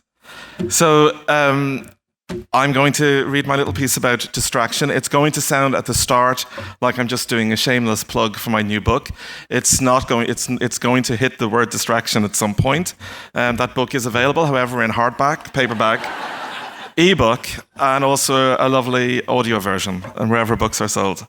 So I'm going to read my little piece about distraction. It's going to sound at the start like I'm just doing a shameless plug for my new book. It's not going. It's going to hit the word distraction at some point. That book is available, however, in hardback, paperback, ebook, and also a lovely audio version, and wherever books are sold.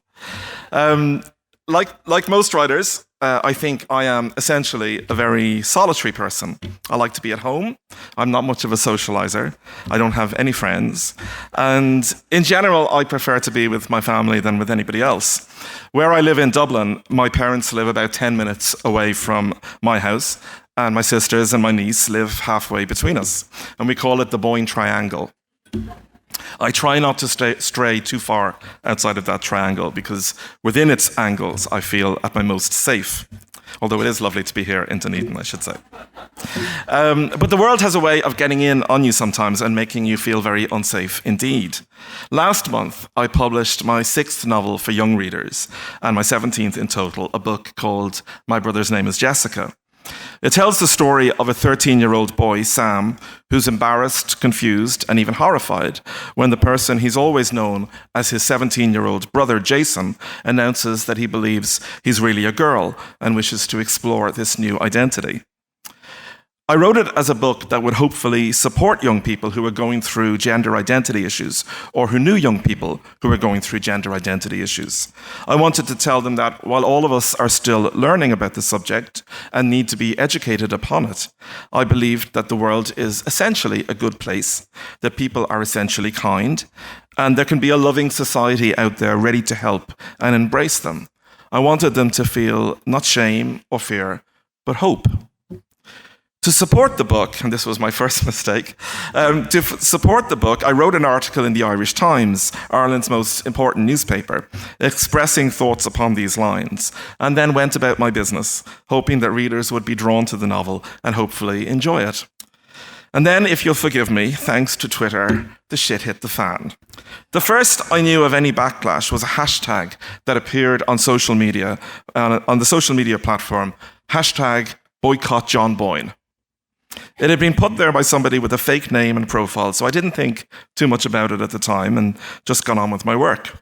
Like most writers, I think I am essentially a very solitary person. I like to be at home. I'm not much of a socializer. I don't have any friends. And in general, I prefer to be with my family than with anybody else. Where I live in Dublin, my parents live about 10 minutes away from my house, and my sisters and my niece live halfway between us. And we call it the Boyne Triangle. I try not to stray too far outside of that triangle because within its angles I feel at my most safe. Although it is lovely to be here in Dunedin, I should say. But the world has a way of getting in on you sometimes and making you feel very unsafe indeed. Last month, I published my 6th novel for young readers and my 17th in total, a book called My Brother's Name is Jessica. It tells the story of a 13-year-old boy, Sam, who's embarrassed, confused, and even horrified when the person he's always known as his 17-year-old brother, Jason, announces that he believes he's really a girl and wishes to explore this new identity. I wrote it as a book that would hopefully support young people who are going through gender identity issues or who knew young people who are going through gender identity issues. I wanted to tell them that while all of us are still learning about the subject and need to be educated upon it, I believe that the world is essentially a good place, that people are essentially kind, and there can be a loving society out there ready to help and embrace them. I wanted them to feel not shame or fear, but hope. To support the book, and this was my first mistake, to support the book, I wrote an article in the Irish Times, Ireland's most important newspaper, expressing thoughts upon these lines, and then went about my business, hoping that readers would be drawn to the novel and hopefully enjoy it. And then, if you'll forgive me, thanks to Twitter, the shit hit the fan. The first I knew of any backlash was a hashtag that appeared on social media, on the social media platform, hashtag boycott John Boyne. It had been put there by somebody with a fake name and profile, so I didn't think too much about it at the time and just got on with my work.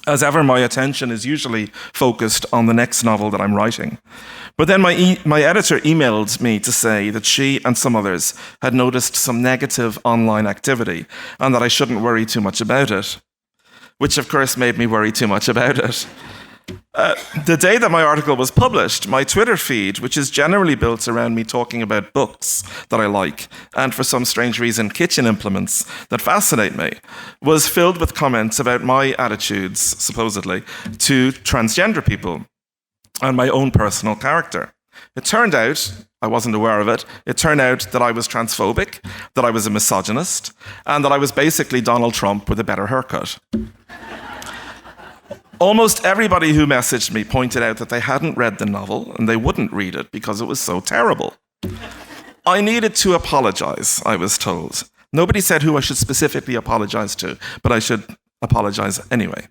As ever, my attention is usually focused on the next novel that I'm writing. But then my editor emailed me to say that she and some others had noticed some negative online activity and that I shouldn't worry too much about it, which of course made me worry too much about it. The day that my article was published, my Twitter feed, which is generally built around me talking about books that I like, and for some strange reason, kitchen implements that fascinate me, was filled with comments about my attitudes, supposedly, to transgender people and my own personal character. It turned out, I wasn't aware of it, it turned out that I was transphobic, that I was a misogynist, and that I was basically Donald Trump with a better haircut. Almost everybody who messaged me pointed out that they hadn't read the novel and they wouldn't read it because it was so terrible. I needed to apologize, I was told. Nobody said who I should specifically apologize to, but I should apologize anyway.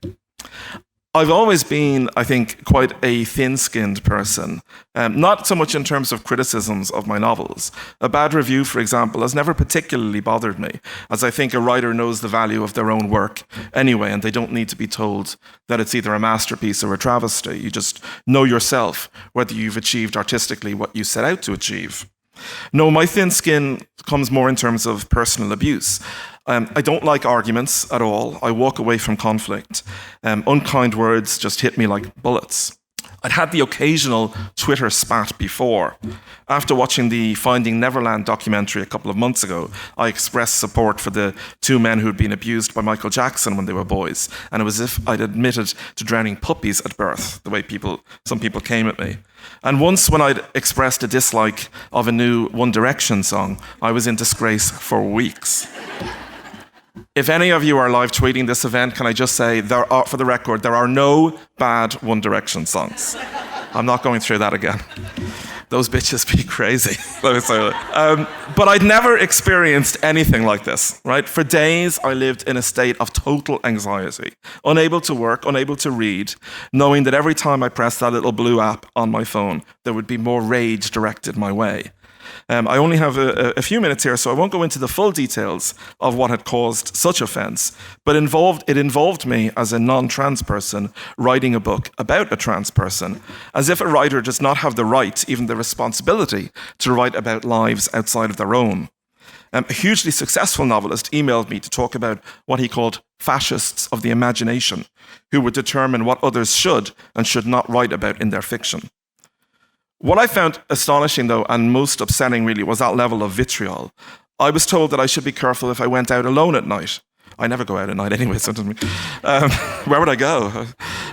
I've always been, I think, quite a thin-skinned person, not so much in terms of criticisms of my novels. A bad review, for example, has never particularly bothered me, as I think a writer knows the value of their own work anyway, and they don't need to be told that it's either a masterpiece or a travesty. You just know yourself whether you've achieved artistically what you set out to achieve. No, my thin skin comes more in terms of personal abuse. I don't like arguments at all. I walk away from conflict. Unkind words just hit me like bullets. I'd had the occasional Twitter spat before. After watching the Finding Neverland documentary a couple of months ago, I expressed support for the two men who'd been abused by Michael Jackson when they were boys, and it was as if I'd admitted to drowning puppies at birth, the way some people came at me. And once when I'd expressed a dislike of a new One Direction song, I was in disgrace for weeks. If any of you are live tweeting this event, can I just say, for the record, there are no bad One Direction songs. I'm not going through that again. Those bitches be crazy. But I'd never experienced anything like this, right? For days, I lived in a state of total anxiety, unable to work, unable to read, knowing that every time I pressed that little blue app on my phone, there would be more rage directed my way. I only have a few minutes here, so I won't go into the full details of what had caused such offence, but it involved me as a non-trans person writing a book about a trans person, as if a writer does not have the right, even the responsibility, to write about lives outside of their own. A hugely successful novelist emailed me to talk about what he called fascists of the imagination, who would determine what others should and should not write about in their fiction. What I found astonishing, though, and most upsetting, really, was that level of vitriol. I was told that I should be careful if I went out alone at night. I never go out at night anyway, so where would I go?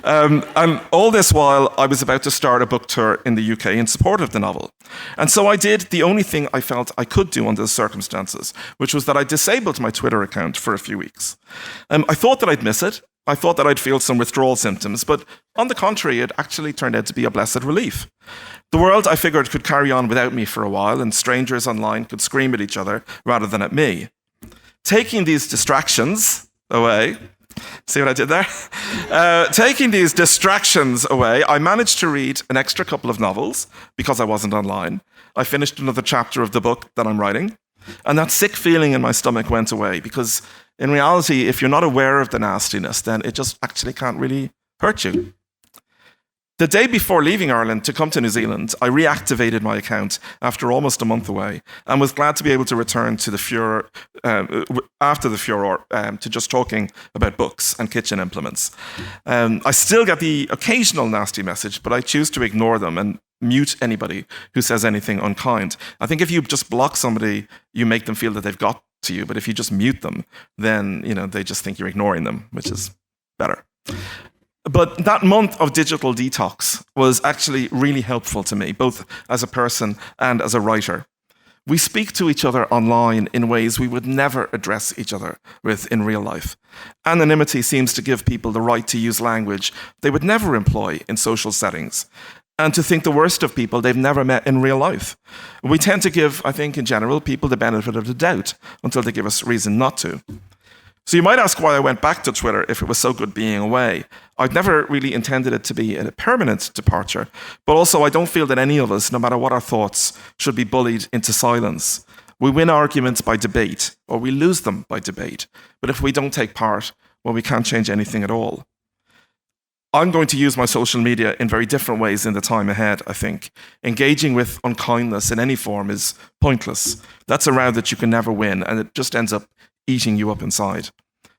And all this while, I was about to start a book tour in the UK in support of the novel. And so I did the only thing I felt I could do under the circumstances, which was that I disabled my Twitter account for a few weeks. I thought that I'd miss it. I thought that I'd feel some withdrawal symptoms, but on the contrary, it actually turned out to be a blessed relief. The world, I figured, could carry on without me for a while, and strangers online could scream at each other rather than at me. Taking these distractions away, see what I did there? Taking these distractions away, I managed to read an extra couple of novels because I wasn't online. I finished another chapter of the book that I'm writing, and that sick feeling in my stomach went away because in reality, if you're not aware of the nastiness, then it just actually can't really hurt you. The day before leaving Ireland to come to New Zealand, I reactivated my account after almost a month away and was glad to be able to return to the furor, after the furor, to just talking about books and kitchen implements. I still get the occasional nasty message, but I choose to ignore them and mute anybody who says anything unkind. I think if you just block somebody, you make them feel that they've got to you, but if you just mute them, then they just think you're ignoring them, which is better. But that month of digital detox was actually really helpful to me, both as a person and as a writer. We speak to each other online in ways we would never address each other with in real life. Anonymity seems to give people the right to use language they would never employ in social settings, and to think the worst of people they've never met in real life. We tend to give, I think, in general, people the benefit of the doubt until they give us reason not to. So you might ask why I went back to Twitter if it was so good being away. I'd never really intended it to be a permanent departure, but also I don't feel that any of us, no matter what our thoughts, should be bullied into silence. We win arguments by debate, or we lose them by debate. But if we don't take part, well, we can't change anything at all. I'm going to use my social media in very different ways in the time ahead, I think. Engaging with unkindness in any form is pointless. That's a round that you can never win, and it just ends up eating you up inside.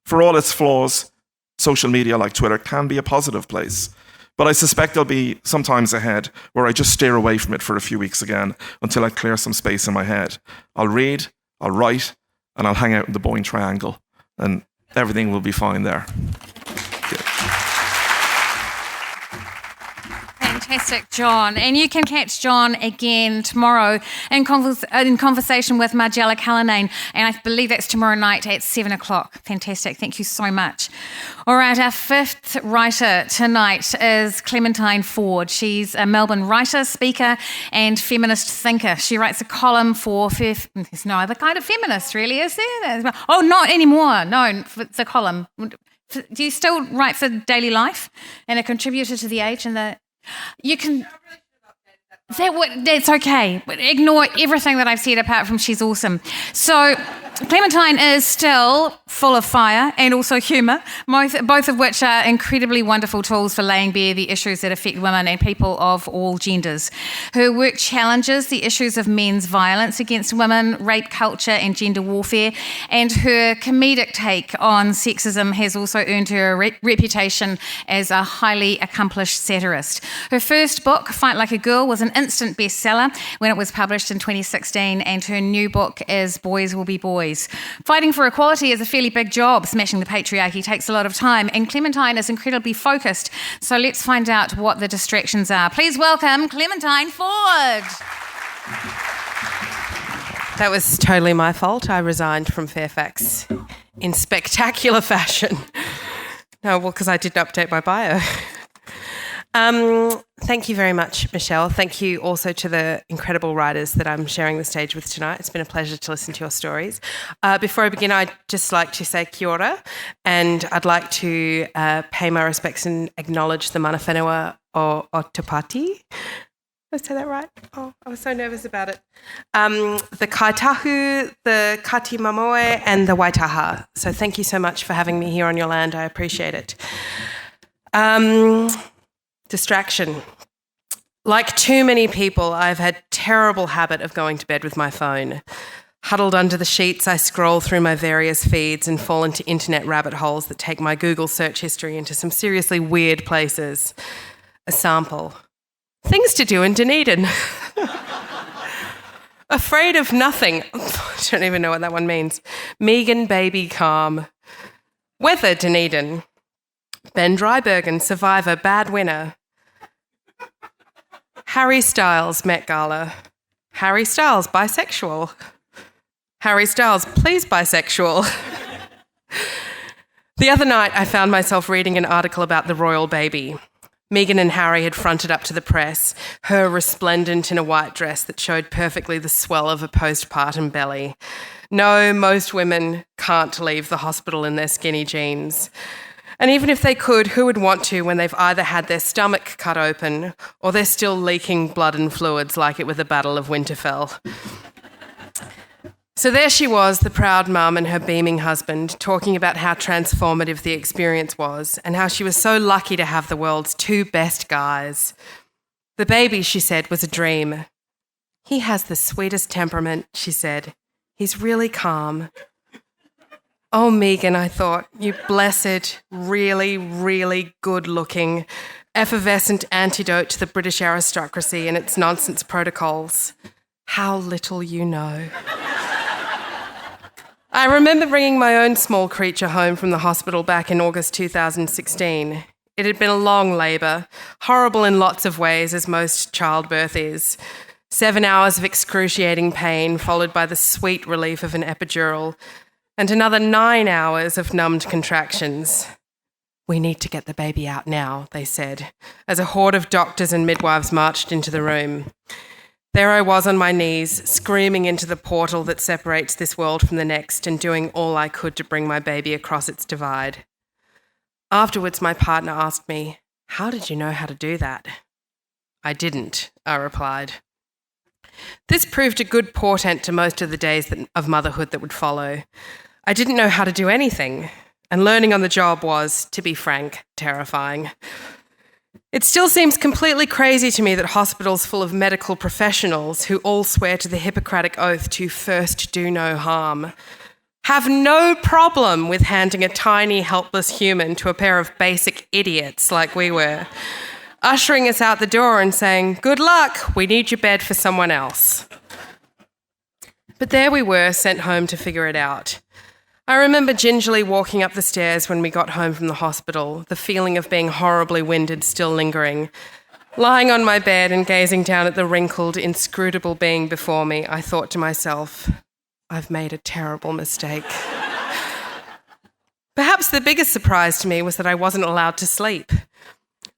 For all its flaws, social media like Twitter can be a positive place. But I suspect there'll be some times ahead where I just steer away from it for a few weeks again until I clear some space in my head. I'll read, I'll write, and I'll hang out in the Boyne Triangle, and everything will be fine there. Fantastic, John. And you can catch John again tomorrow in conversation with Michèle Akala, and I believe that's tomorrow night at 7 o'clock. Fantastic. Thank you so much. All right, our fifth writer tonight is Clementine Ford. She's a Melbourne writer, speaker, and feminist thinker. She writes a column for... There's no other kind of feminist, really, is there? Oh, not anymore. No, it's a column. Do you still write for daily life and a contributor to The Age? You can... That's okay. But ignore everything that I've said apart from she's awesome. So Clementine is still full of fire and also humour, both of which are incredibly wonderful tools for laying bare the issues that affect women and people of all genders. Her work challenges the issues of men's violence against women, rape culture and gender warfare, and her comedic take on sexism has also earned her a reputation as a highly accomplished satirist. Her first book, Fight Like a Girl, was an instant bestseller when it was published in 2016, and her new book is Boys Will Be Boys. Fighting for equality is a fairly big job. Smashing the patriarchy takes a lot of time, and Clementine is incredibly focused. So let's find out what the distractions are. Please welcome Clementine Ford. That was totally my fault. I resigned from Fairfax in spectacular fashion. No, well, because I didn't update my bio. Thank you very much, Michèle. Thank you also to the incredible writers that I'm sharing the stage with tonight. It's been a pleasure to listen to your stories. Before I begin, I'd just like to say kia ora, and I'd like to pay my respects and acknowledge the mana whenua o Te Pāti. Did I say that right? Oh, I was so nervous about it. The Kaitahu, the Kati Mamoe, and the Waitaha. So thank you so much for having me here on your land. I appreciate it. Distraction. Like too many people, I've had terrible habit of going to bed with my phone. Huddled under the sheets, I scroll through my various feeds and fall into internet rabbit holes that take my Google search history into some seriously weird places. A sample. Things to do in Dunedin. Afraid of nothing. I don't even know what that one means. Megan baby calm. Weather Dunedin. Ben Drybergen, survivor, bad winner. Harry Styles, Met Gala. Harry Styles, bisexual. Harry Styles, please bisexual. The other night, I found myself reading an article about the royal baby. Meghan and Harry had fronted up to the press, her resplendent in a white dress that showed perfectly the swell of a postpartum belly. No, most women can't leave the hospital in their skinny jeans. And even if they could, who would want to when they've either had their stomach cut open or they're still leaking blood and fluids like it were the Battle of Winterfell? So there she was, the proud mum and her beaming husband, talking about how transformative the experience was and how she was so lucky to have the world's two best guys. The baby, she said, was a dream. He has the sweetest temperament, she said. He's really calm. Oh, Megan, I thought, you blessed, really, really good-looking, effervescent antidote to the British aristocracy and its nonsense protocols. How little you know. I remember bringing my own small creature home from the hospital back in August 2016. It had been a long labour, horrible in lots of ways, as most childbirth is. 7 hours of excruciating pain, followed by the sweet relief of an epidural, and another 9 hours of numbed contractions. We need to get the baby out now, they said, as a horde of doctors and midwives marched into the room. There I was on my knees, screaming into the portal that separates this world from the next and doing all I could to bring my baby across its divide. Afterwards, my partner asked me, "How did you know how to do that?" "I didn't," I replied. This proved a good portent to most of the days of motherhood that would follow. I didn't know how to do anything, and learning on the job was, to be frank, terrifying. It still seems completely crazy to me that hospitals full of medical professionals who all swear to the Hippocratic Oath to first do no harm have no problem with handing a tiny, helpless human to a pair of basic idiots like we were, ushering us out the door and saying, "Good luck, we need your bed for someone else." But there we were, sent home to figure it out. I remember gingerly walking up the stairs when we got home from the hospital, the feeling of being horribly winded still lingering. Lying on my bed and gazing down at the wrinkled, inscrutable being before me, I thought to myself, I've made a terrible mistake. Perhaps the biggest surprise to me was that I wasn't allowed to sleep.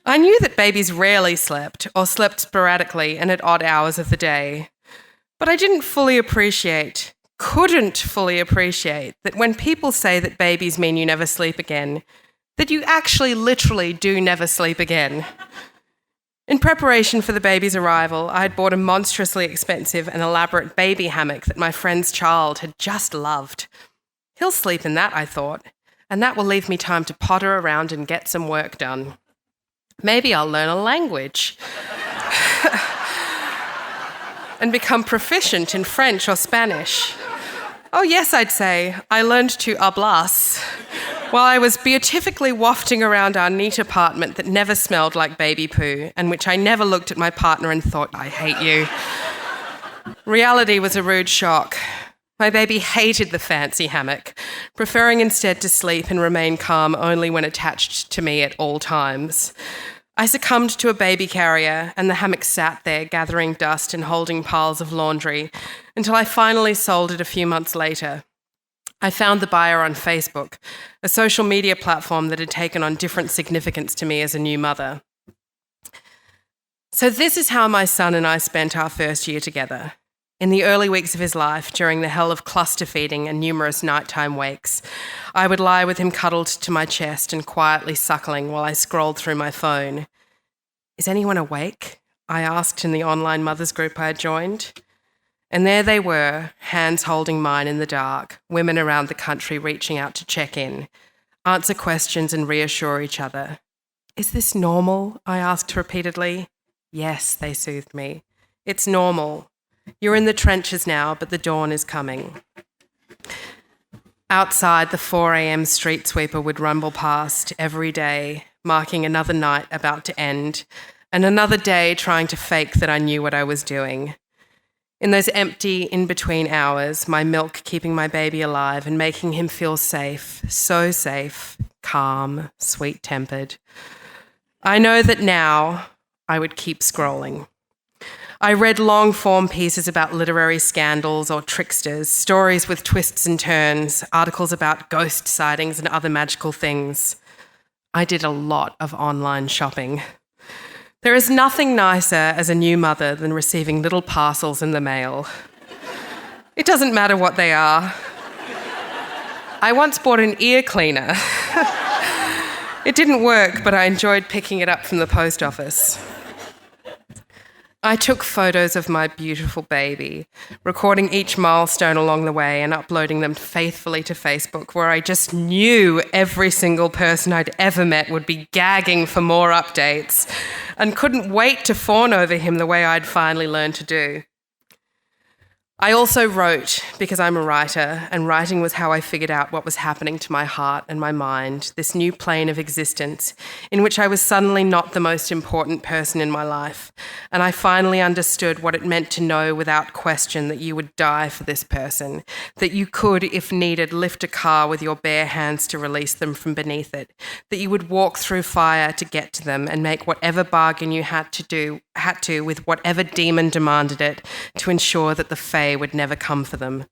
I knew that babies rarely slept, or slept sporadically and at odd hours of the day. But I couldn't fully appreciate that when people say that babies mean you never sleep again, that you actually literally do never sleep again. In preparation for the baby's arrival, I had bought a monstrously expensive and elaborate baby hammock that my friend's child had just loved. He'll sleep in that, I thought, and that will leave me time to potter around and get some work done. Maybe I'll learn a language and become proficient in French or Spanish. Oh yes, I'd say, I learned to hablas while I was beatifically wafting around our neat apartment that never smelled like baby poo, and which I never looked at my partner and thought, I hate you. Reality was a rude shock. My baby hated the fancy hammock, preferring instead to sleep and remain calm only when attached to me at all times. I succumbed to a baby carrier, and the hammock sat there gathering dust and holding piles of laundry until I finally sold it a few months later. I found the buyer on Facebook, a social media platform that had taken on different significance to me as a new mother. So this is how my son and I spent our first year together. In the early weeks of his life, during the hell of cluster feeding and numerous nighttime wakes, I would lie with him cuddled to my chest and quietly suckling while I scrolled through my phone. Is anyone awake? I asked in the online mothers group I had joined. And there they were, hands holding mine in the dark, women around the country reaching out to check in, answer questions and reassure each other. Is this normal? I asked repeatedly. Yes, they soothed me. It's normal. You're in the trenches now, but the dawn is coming. Outside, the 4 a.m. street sweeper would rumble past every day, marking another night about to end, and another day trying to fake that I knew what I was doing. In those empty in-between hours, my milk keeping my baby alive and making him feel safe, so safe, calm, sweet-tempered. I know that now I would keep scrolling. I read long-form pieces about literary scandals or tricksters, stories with twists and turns, articles about ghost sightings and other magical things. I did a lot of online shopping. There is nothing nicer as a new mother than receiving little parcels in the mail. It doesn't matter what they are. I once bought an ear cleaner. It didn't work, but I enjoyed picking it up from the post office. I took photos of my beautiful baby, recording each milestone along the way and uploading them faithfully to Facebook, where I just knew every single person I'd ever met would be gagging for more updates and couldn't wait to fawn over him the way I'd finally learned to do. I also wrote because I'm a writer, and writing was how I figured out what was happening to my heart and my mind, this new plane of existence in which I was suddenly not the most important person in my life, and I finally understood what it meant to know without question that you would die for this person, that you could, if needed, lift a car with your bare hands to release them from beneath it, that you would walk through fire to get to them and make whatever bargain you had to with whatever demon demanded it to ensure that the fae would never come for them.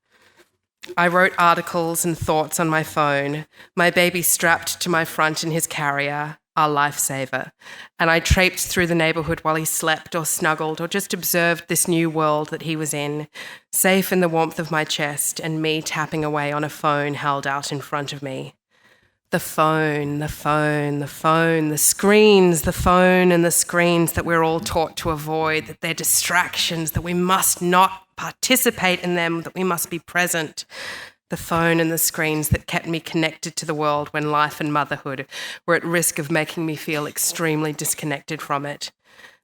I wrote articles and thoughts on my phone, my baby strapped to my front in his carrier, our lifesaver, and I traipsed through the neighbourhood while he slept or snuggled or just observed this new world that he was in, safe in the warmth of my chest and me tapping away on a phone held out in front of me. The phone, the phone, the phone, the screens, the phone and the screens that we're all taught to avoid, that they're distractions, that we must not participate in them, that we must be present. The phone and the screens that kept me connected to the world when life and motherhood were at risk of making me feel extremely disconnected from it.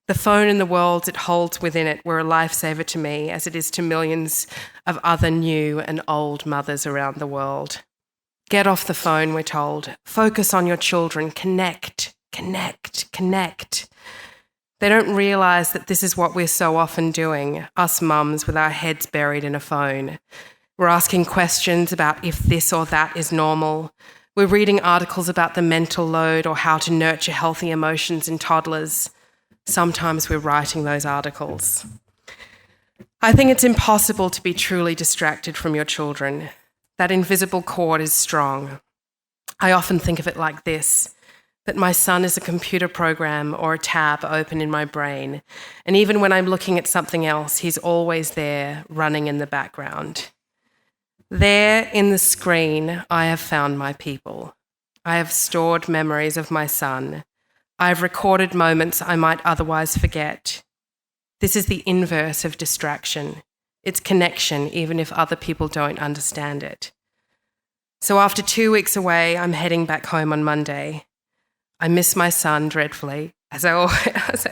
The phone and the worlds it holds within it were a lifesaver to me, as it is to millions of other new and old mothers around the world. Get off the phone, we're told. Focus on your children. Connect, connect, connect. They don't realise that this is what we're so often doing, us mums with our heads buried in a phone. We're asking questions about if this or that is normal. We're reading articles about the mental load or how to nurture healthy emotions in toddlers. Sometimes we're writing those articles. I think it's impossible to be truly distracted from your children. That invisible cord is strong. I often think of it like this, that my son is a computer program or a tab open in my brain, and even when I'm looking at something else, he's always there, running in the background. There, in the screen, I have found my people. I have stored memories of my son. I have recorded moments I might otherwise forget. This is the inverse of distraction. It's connection, even if other people don't understand it. So after 2 weeks away, I'm heading back home on Monday. I miss my son dreadfully, as I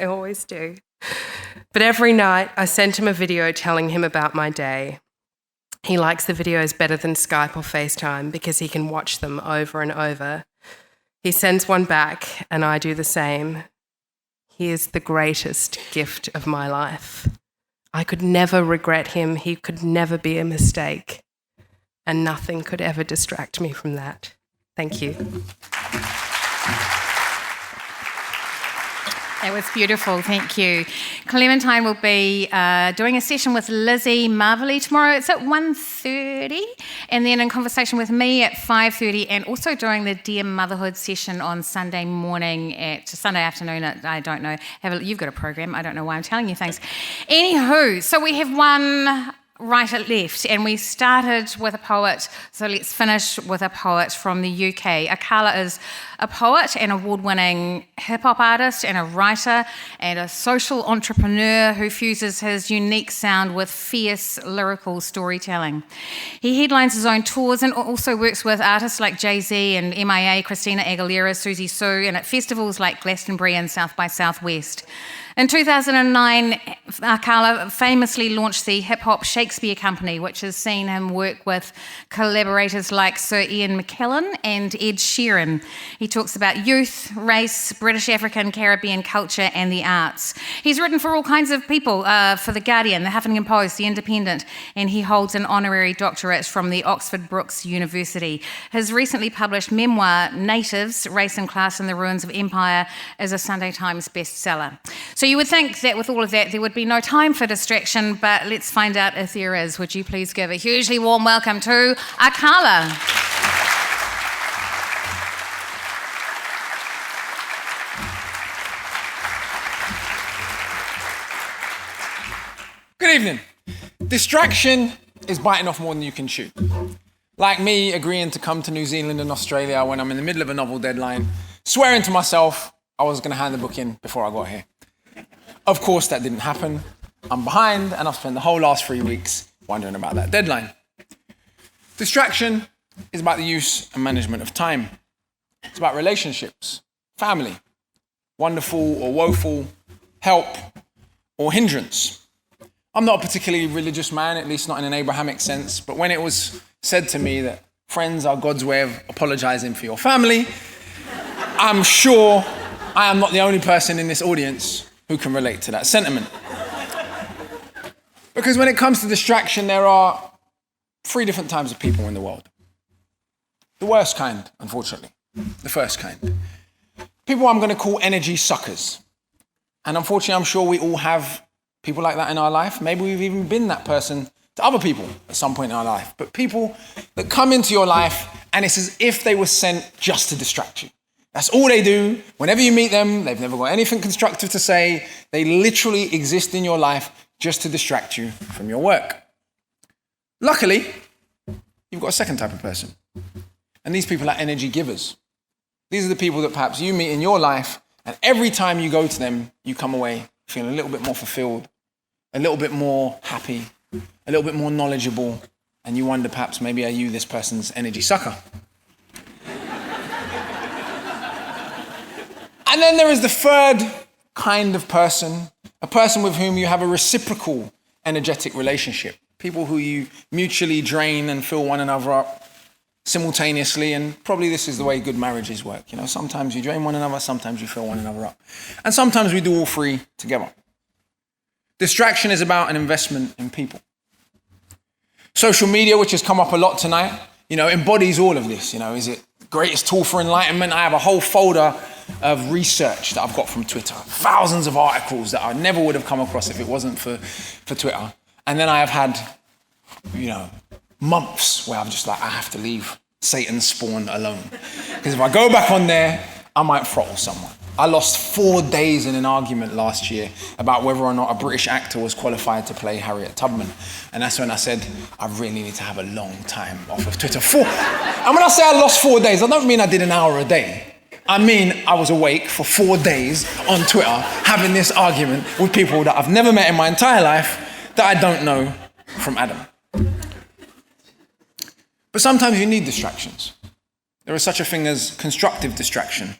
always do. But every night, I send him a video telling him about my day. He likes the videos better than Skype or FaceTime because he can watch them over and over. He sends one back, and I do the same. He is the greatest gift of my life. I could never regret him. He could never be a mistake. And nothing could ever distract me from that. Thank you. That was beautiful, thank you. Clementine will be doing a session with Lizzie Marvelly tomorrow. It's at 1:30, and then in conversation with me at 5:30, and also doing the Dear Motherhood session on Sunday afternoon at, I don't know, you've got a program, I don't know why I'm telling you things. Anywho, so we have one right at left, and we started with a poet, so let's finish with a poet from the UK. Akala is a poet and award-winning hip-hop artist and a writer and a social entrepreneur who fuses his unique sound with fierce lyrical storytelling. He headlines his own tours and also works with artists like Jay-Z and MIA, Christina Aguilera, Susie Sue, and at festivals like Glastonbury and South by Southwest. In 2009, Akala famously launched the hip-hop Shakespeare Company, which has seen him work with collaborators like Sir Ian McKellen and Ed Sheeran. He talks about youth, race, British, African, Caribbean culture and the arts. He's written for all kinds of people, for The Guardian, The Huffington Post, The Independent, and he holds an honorary doctorate from the Oxford Brookes University. His recently published memoir, Natives, Race and Class in the Ruins of Empire, is a Sunday Times bestseller. So you would think that with all of that, there would be no time for distraction, but let's find out if there is. Would you please give a hugely warm welcome to Akala. Good evening. Distraction is biting off more than you can chew. Like me agreeing to come to New Zealand and Australia when I'm in the middle of a novel deadline, swearing to myself I was going to hand the book in before I got here. Of course, that didn't happen. I'm behind, and I've spent the whole last 3 weeks wondering about that deadline. Distraction is about the use and management of time. It's about relationships, family, wonderful or woeful, help or hindrance. I'm not a particularly religious man, at least not in an Abrahamic sense, but when it was said to me that friends are God's way of apologizing for your family, I'm sure I am not the only person in this audience who can relate to that sentiment. Because when it comes to distraction, there are 3 different types of people in the world. The worst kind, unfortunately. The first kind. People I'm going to call energy suckers. And unfortunately, I'm sure we all have people like that in our life. Maybe we've even been that person to other people at some point in our life. But people that come into your life and it's as if they were sent just to distract you. That's all they do. Whenever you meet them, they've never got anything constructive to say. They literally exist in your life just to distract you from your work. Luckily, you've got a second type of person. And these people are energy givers. These are the people that perhaps you meet in your life, and every time you go to them, you come away feeling a little bit more fulfilled, a little bit more happy, a little bit more knowledgeable, and you wonder perhaps maybe are you this person's energy sucker? And then there is the third kind of person, a person with whom you have a reciprocal energetic relationship. People who you mutually drain and fill one another up simultaneously, and probably this is the way good marriages work. You know, sometimes you drain one another, sometimes you fill one another up. And sometimes we do all 3 together. Distraction is about an investment in people. Social media, which has come up a lot tonight, embodies all of this. Is it the greatest tool for enlightenment? I have a whole folder of research that I've got from Twitter, thousands of articles that I never would have come across if it wasn't for Twitter. And then I have had, months where I'm just like, I have to leave Satan's spawn alone. Because if I go back on there, I might throttle someone. I lost 4 days in an argument last year about whether or not a British actor was qualified to play Harriet Tubman. And that's when I said, I really need to have a long time off of Twitter. And when I say I lost 4 days, I don't mean I did an hour a day. I mean I was awake for 4 days on Twitter having this argument with people that I've never met in my entire life that I don't know from Adam. But sometimes you need distractions. There is such a thing as constructive distraction,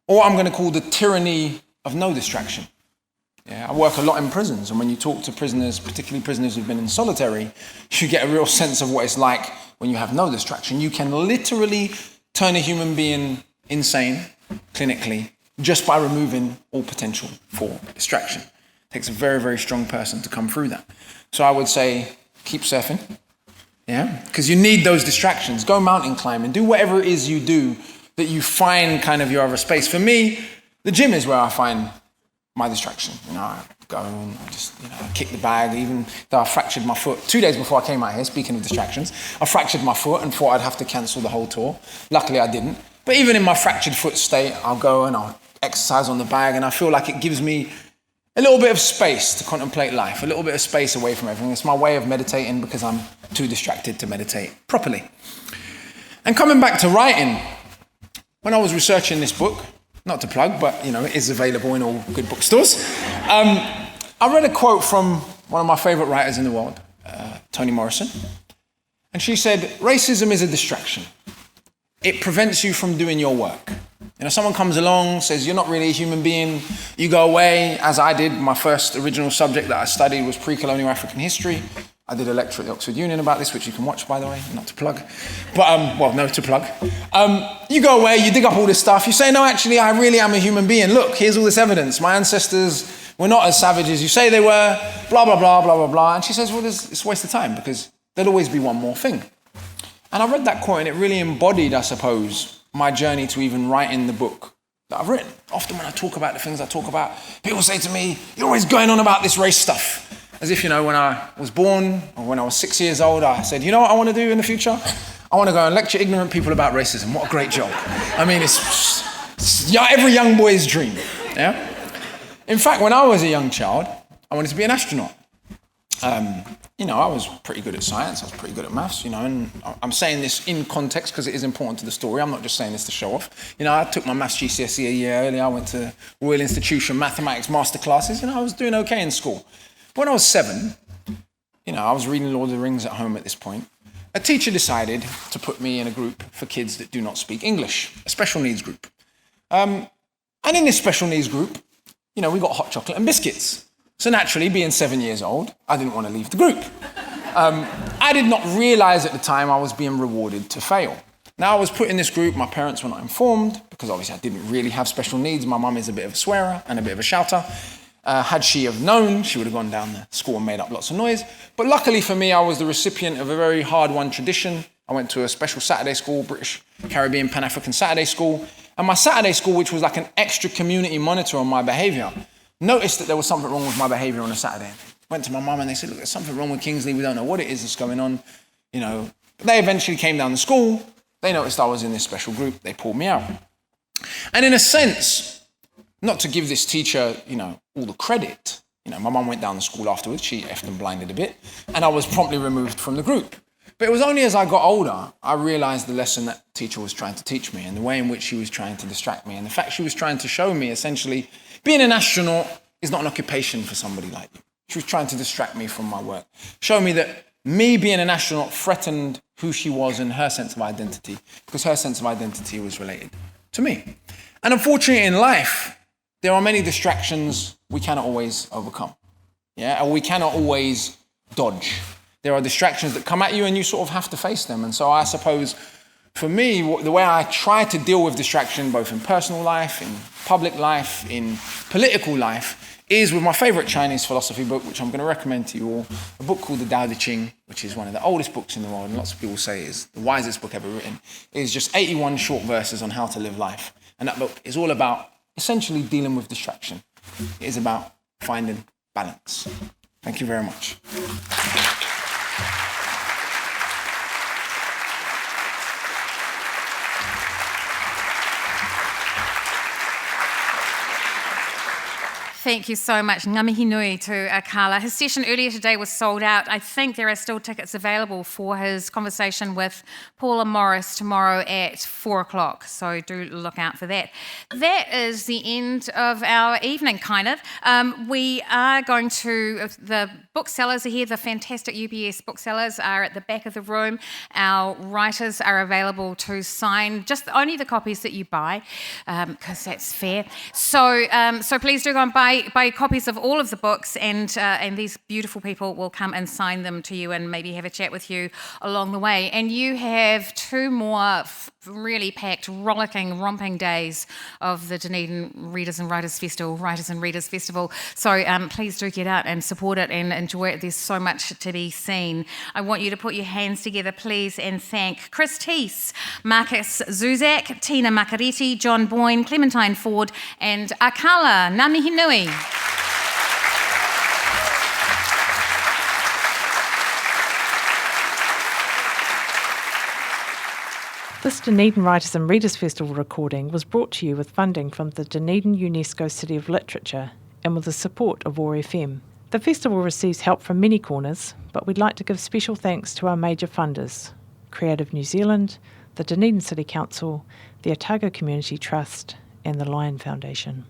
or what I'm going to call the tyranny of no distraction. Yeah, I work a lot in prisons, and when you talk to prisoners, particularly prisoners who've been in solitary, you get a real sense of what it's like when you have no distraction. You can literally turn a human being insane, clinically, just by removing all potential for distraction. It takes a very, very strong person to come through that. So I would say, keep surfing. Yeah, because you need those distractions. Go mountain climbing, do whatever it is you do that you find kind of your other space. For me, the gym is where I find my distraction. I go and I just, I kick the bag, even though I fractured my foot. 2 days before I came out here, speaking of distractions, I fractured my foot and thought I'd have to cancel the whole tour. Luckily I didn't. But even in my fractured foot state, I'll go and I'll exercise on the bag, and I feel like it gives me a little bit of space to contemplate life, a little bit of space away from everything. It's my way of meditating because I'm too distracted to meditate properly. And coming back to writing, when I was researching this book, not to plug, but it is available in all good bookstores, I read a quote from one of my favorite writers in the world, Toni Morrison. And she said, racism is a distraction. It prevents you from doing your work. Someone comes along, says, you're not really a human being, you go away, as I did. My first original subject that I studied was pre-colonial African history. I did a lecture at the Oxford Union about this, which you can watch, by the way, not to plug. But, no, to plug. You go away, you dig up all this stuff, you say, no, actually, I really am a human being. Look, here's all this evidence. My ancestors were not as savage as you say they were, blah, blah, blah, blah, blah, blah. And she says, well, it's a waste of time because there'll always be one more thing. And I read that quote and it really embodied, I suppose, my journey to even writing the book that I've written. Often when I talk about the things I talk about, people say to me, you're always going on about this race stuff. As if, when I was born or when I was 6 years old, I said, you know what I want to do in the future? I want to go and lecture ignorant people about racism. What a great job. I mean, it's every young boy's dream. Yeah. In fact, when I was a young child, I wanted to be an astronaut. I was pretty good at science, I was pretty good at maths, and I'm saying this in context because it is important to the story. I'm not just saying this to show off. I took my maths GCSE a year earlier, I went to Royal Institution mathematics masterclasses, I was doing okay in school. But when I was 7, I was reading Lord of the Rings at home at this point. A teacher decided to put me in a group for kids that do not speak English, a special needs group. And in this special needs group, we got hot chocolate and biscuits. So naturally, being 7 years old, I didn't want to leave the group. I did not realize at the time I was being rewarded to fail. Now I was put in this group, my parents were not informed, because obviously I didn't really have special needs. My mum is a bit of a swearer and a bit of a shouter. Had she have known, she would have gone down the school and made up lots of noise. But luckily for me, I was the recipient of a very hard-won tradition. I went to a special Saturday school, British Caribbean Pan-African Saturday school. And my Saturday school, which was like an extra community monitor on my behaviour, noticed that there was something wrong with my behaviour on a Saturday. Went to my mum and they said, look, there's something wrong with Kingsley. We don't know what it is that's going on. They eventually came down to school. They noticed I was in this special group. They pulled me out. And in a sense, not to give this teacher, all the credit, my mum went down to school afterwards. She effed and blinded a bit. And I was promptly removed from the group. But it was only as I got older, I realised the lesson that teacher was trying to teach me and the way in which she was trying to distract me. And the fact she was trying to show me, essentially, being an astronaut is not an occupation for somebody like you. She was trying to distract me from my work. Show me that me being an astronaut threatened who she was and her sense of identity, because her sense of identity was related to me. And unfortunately in life, there are many distractions we cannot always overcome. And we cannot always dodge. There are distractions that come at you and you sort of have to face them. And so I suppose for me, the way I try to deal with distraction, both in personal life, in public life, in political life, is with my favorite Chinese philosophy book, which I'm going to recommend to you all, a book called the Tao Te Ching, which is one of the oldest books in the world, and lots of people say is the wisest book ever written. It is just 81 short verses on how to live life. And that book is all about essentially dealing with distraction. It is about finding balance. Thank you very much. Thank you so much. Ngā mihi nui to Akala. His session earlier today was sold out. I think there are still tickets available for his conversation with Paula Morris tomorrow at 4 o'clock, so do look out for that. That is the end of our evening, kind of. We are going to, the booksellers are here, the fantastic UPS booksellers are at the back of the room. Our writers are available to sign just only the copies that you buy, because that's fair. So please do go and buy copies of all of the books, and these beautiful people will come and sign them to you and maybe have a chat with you along the way. And you have 2 more really packed, rollicking, romping days of the Dunedin Readers and Writers Festival. So please do get out and support it and enjoy it. There's so much to be seen. I want you to put your hands together, please, and thank Chris Teese, Markus Zusak, Tina Makereti, John Boyne, Clementine Ford, and Akala. Ngā mihi nui. This Dunedin Writers and Readers Festival recording was brought to you with funding from the Dunedin UNESCO City of Literature and with the support of OAR-FM. The festival receives help from many corners, but we'd like to give special thanks to our major funders, Creative New Zealand, the Dunedin City Council, the Otago Community Trust and the Lion Foundation.